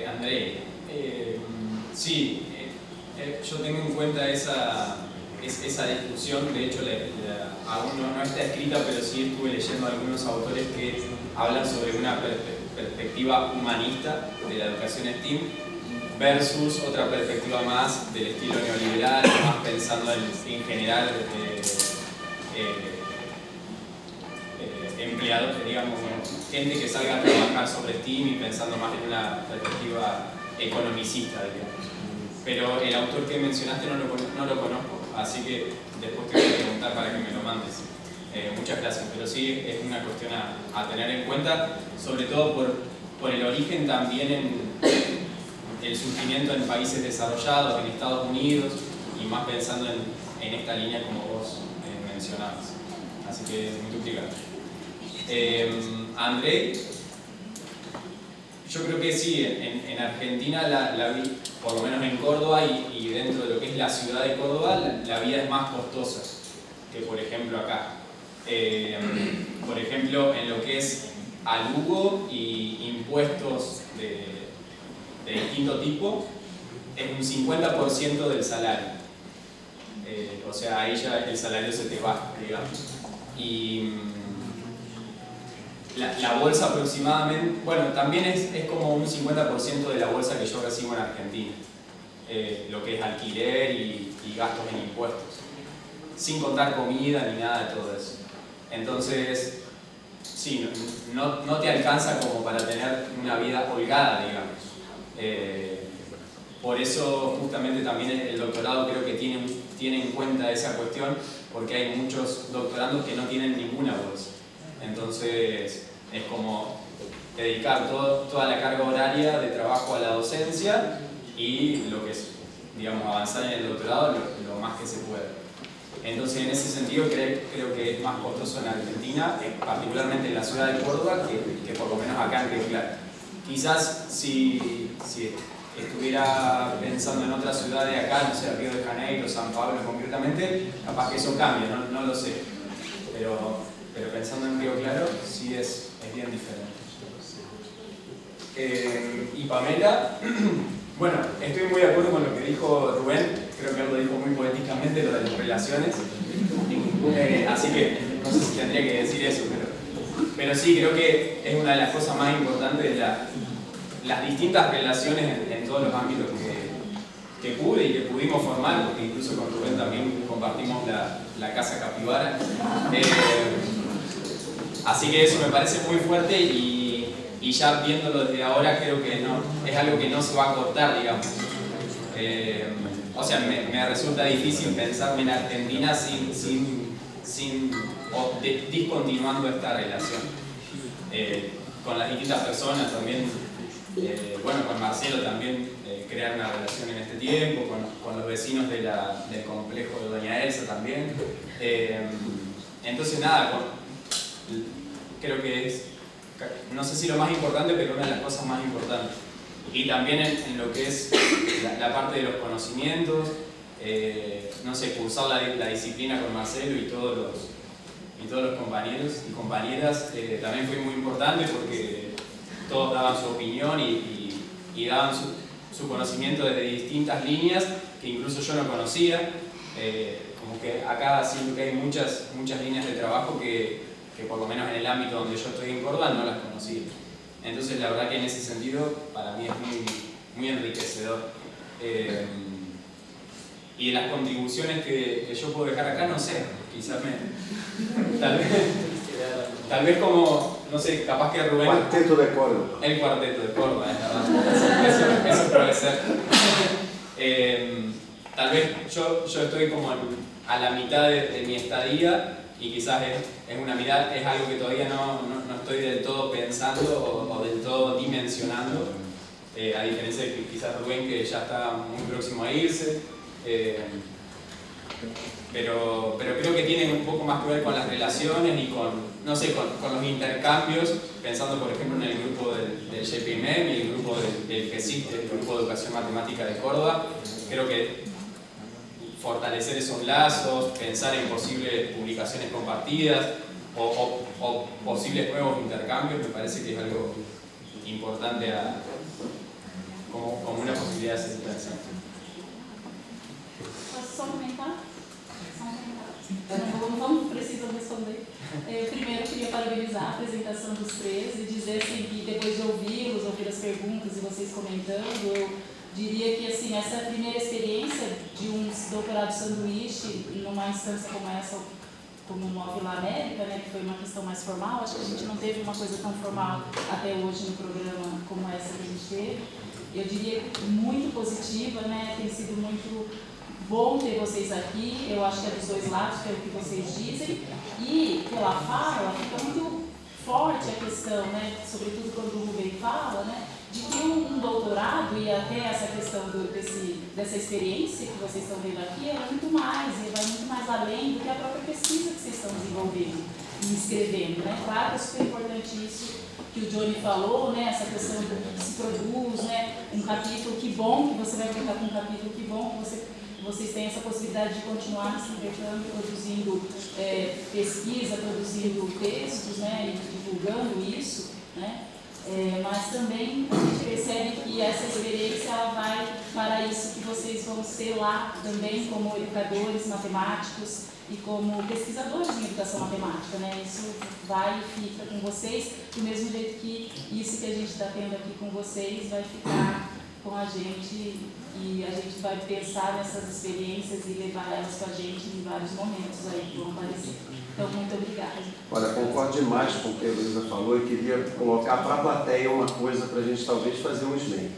André, sí, yo tengo en cuenta esa discusión. De hecho aún no está escrita, pero sí estuve leyendo algunos autores que hablan sobre una perspectiva humanista de la educación STEAM versus otra perspectiva más del estilo neoliberal, más pensando en general empleados, digamos, gente que salga a trabajar sobre STEAM y pensando más en una perspectiva economicista, digamos. Pero el autor que mencionaste no lo conozco, así que después te voy a preguntar para que me lo mandes. Muchas gracias, pero sí es una cuestión a tener en cuenta, sobre todo por el origen también en el surgimiento en países desarrollados, en Estados Unidos, y más pensando en esta línea como vos mencionabas. Así que muy complicado. André, yo creo que sí, en Argentina la vi, por lo menos en Córdoba y dentro de lo que es la ciudad de Córdoba, la vida es más costosa que por ejemplo acá. Por ejemplo, en lo que es alugo y impuestos de distinto tipo, es un 50% del salario. O sea, ahí ya el salario se te va, digamos. Y la bolsa aproximadamente, bueno, también es como un 50% de la bolsa que yo recibo en Argentina, lo que es alquiler y gastos en impuestos, sin contar comida ni nada de todo eso. Entonces, sí, no te alcanza como para tener una vida holgada, digamos. Por eso justamente también el doctorado creo que tiene en cuenta esa cuestión, porque hay muchos doctorandos que no tienen ninguna bolsa. Entonces es como dedicar toda la carga horaria de trabajo a la docencia y lo que es, digamos, avanzar en el doctorado lo más que se pueda. Entonces en ese sentido creo que es más costoso en Argentina, particularmente en la ciudad de Córdoba, que por lo menos acá en Río Claro. Quizás si estuviera pensando en otra ciudad de acá, no sé, Río de Janeiro, San Pablo concretamente, capaz que eso cambie, no lo sé. Pero pensando en Río Claro, sí es bien diferente. Y Pamela, bueno, estoy muy de acuerdo con lo que dijo Rubén, creo que él lo dijo muy poéticamente, lo de las relaciones. Así que no sé si tendría que decir eso, pero sí, creo que es una de las cosas más importantes de las distintas relaciones en todos los ámbitos que pude y que pudimos formar, porque incluso con Rubén también compartimos la Casa Capibara. Así que eso me parece muy fuerte y ya viéndolo desde ahora creo que no, es algo que no se va a cortar, digamos. O sea, me resulta difícil pensarme en Argentina discontinuando esta relación. con las distintas personas también, bueno, con Marcelo también crear una relación en este tiempo, con los vecinos del complejo de Doña Elsa también. Entonces nada, creo que es, no sé si lo más importante, pero una de las cosas más importantes. Y también en lo que es la parte de los conocimientos, no sé, cursar la disciplina con Marcelo y todos los compañeros y compañeras también fue muy importante porque todos daban su opinión y daban su conocimiento desde distintas líneas que incluso yo no conocía. Como que acá siento que hay muchas líneas de trabajo que por lo menos en el ámbito donde yo estoy en Córdoba no las conocía. Entonces la verdad que en ese sentido para mí es muy enriquecedor. Y las contribuciones que yo puedo dejar acá, no sé, quizás tal vez como, no sé, capaz que Rubén... Cuarteto de Córdoba. El Cuarteto de Córdoba, es verdad. Eso puede ser. Tal vez yo estoy como a la mitad de mi estadía y quizás es una mirada, es algo que todavía no estoy del todo pensando o del todo dimensionando, a diferencia de que quizás Rubén, que ya está muy próximo a irse. Pero creo que tiene un poco más que ver con las relaciones y con los intercambios, pensando por ejemplo en el grupo del JPMEM y el grupo del GESIC, el Grupo de Educación Matemática de Córdoba. Creo que fortalecer esos lazos, pensar en posibles publicaciones compartidas o posibles nuevos intercambios, me parece que es algo importante como una posibilidad de aceleración. Posso só comentar? Não precisam responder. Primeiro, eu queria parabenizar a apresentação dos três e dizer assim, que depois de ouvi-los, ouvir as perguntas e vocês comentando, eu diria que assim, essa primeira experiência de um doutorado sanduíche numa instância como essa, como o Vila América, né, que foi uma questão mais formal, acho que a gente não teve uma coisa tão formal até hoje no programa como essa que a gente teve. Eu diria muito positiva, né, tem sido muito bom ter vocês aqui, eu acho que é dos dois lados, pelo que vocês dizem, e pela fala fica muito forte a questão, né, sobretudo quando o Rubem fala, né, de que um doutorado e até essa questão dessa experiência que vocês estão vendo aqui, ela é muito mais, e vai muito mais além do que a própria pesquisa que vocês estão desenvolvendo e escrevendo, né. Claro que é super importante isso que o Johnny falou, né, essa questão do que se produz, né, um capítulo, que bom que você vai brincar com um capítulo, que bom que vocês têm essa possibilidade de continuar se intercâmbio, produzindo pesquisa, produzindo textos, né, e divulgando isso, né, mas também a gente percebe que essa experiência ela vai para isso que vocês vão ser lá também como educadores matemáticos e como pesquisadores em educação matemática, né, isso vai e fica com vocês, do mesmo jeito que isso que a gente está tendo aqui com vocês vai ficar com a gente e a gente vai pensar nessas experiências e levar elas com a gente em vários momentos aí que vão aparecer. Então, muito obrigada. Olha, concordo demais com o que a Luísa falou e queria colocar para a plateia uma coisa para a gente talvez fazer um SMEM.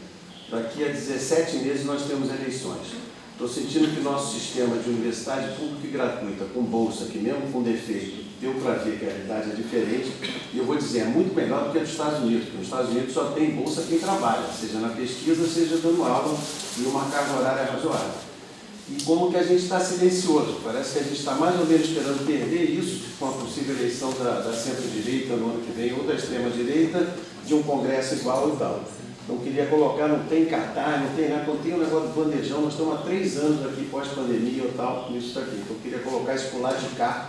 Daqui a 17 meses nós temos eleições. Estou sentindo que o nosso sistema de universidade pública e gratuita, com bolsa, que mesmo com defeito, deu para ver que a realidade é diferente, e eu vou dizer, é muito melhor do que a dos Estados Unidos, porque nos Estados Unidos só tem bolsa quem trabalha, seja na pesquisa, seja dando aula e uma carga horária razoável. E como que a gente está silencioso, parece que a gente está mais ou menos esperando perder isso com a possível eleição da centro-direita no ano que vem, ou da extrema-direita, de um congresso igual e tal. Não queria colocar, não tem cartaz, não tem nada, não tem um negócio do bandejão, nós estamos há 3 anos aqui pós-pandemia ou tal, nisso daqui. Então eu queria colocar isso por lado de cá,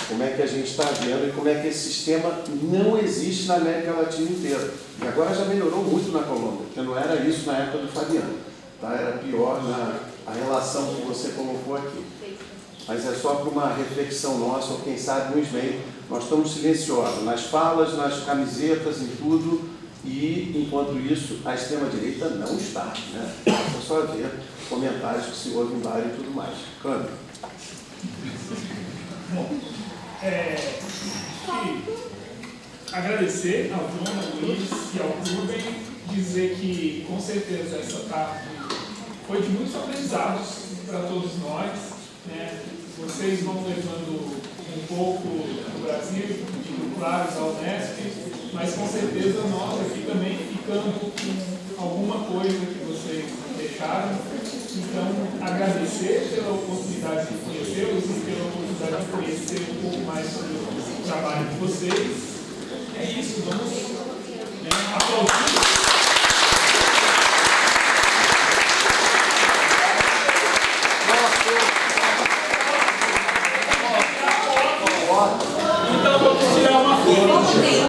como é que a gente está vendo e como é que esse sistema não existe na América Latina inteira. E agora já melhorou muito na Colômbia, porque não era isso na época do Fabiano, tá? Era pior a relação que você colocou aqui. Mas é só para uma reflexão nossa, ou quem sabe no SMEM, nós estamos silenciosos nas falas, nas camisetas, em tudo, e enquanto isso a extrema-direita não está, né? É só ver comentários que se ouvem lá e tudo mais. Câmbio. Bom, agradecer ao João, ao Luiz e ao Rubem, dizer que com certeza essa tarde foi de muitos aprendizados para todos nós, né? Vocês vão levando um pouco do Brasil, de Claros ao Unesp, mas com certeza nós aqui também ficamos com alguma coisa que vocês deixaram. Então, agradecer pela oportunidade de conhecê-los e pela oportunidade de conhecer um pouco mais sobre o trabalho de vocês. É isso, vamos aplaudir.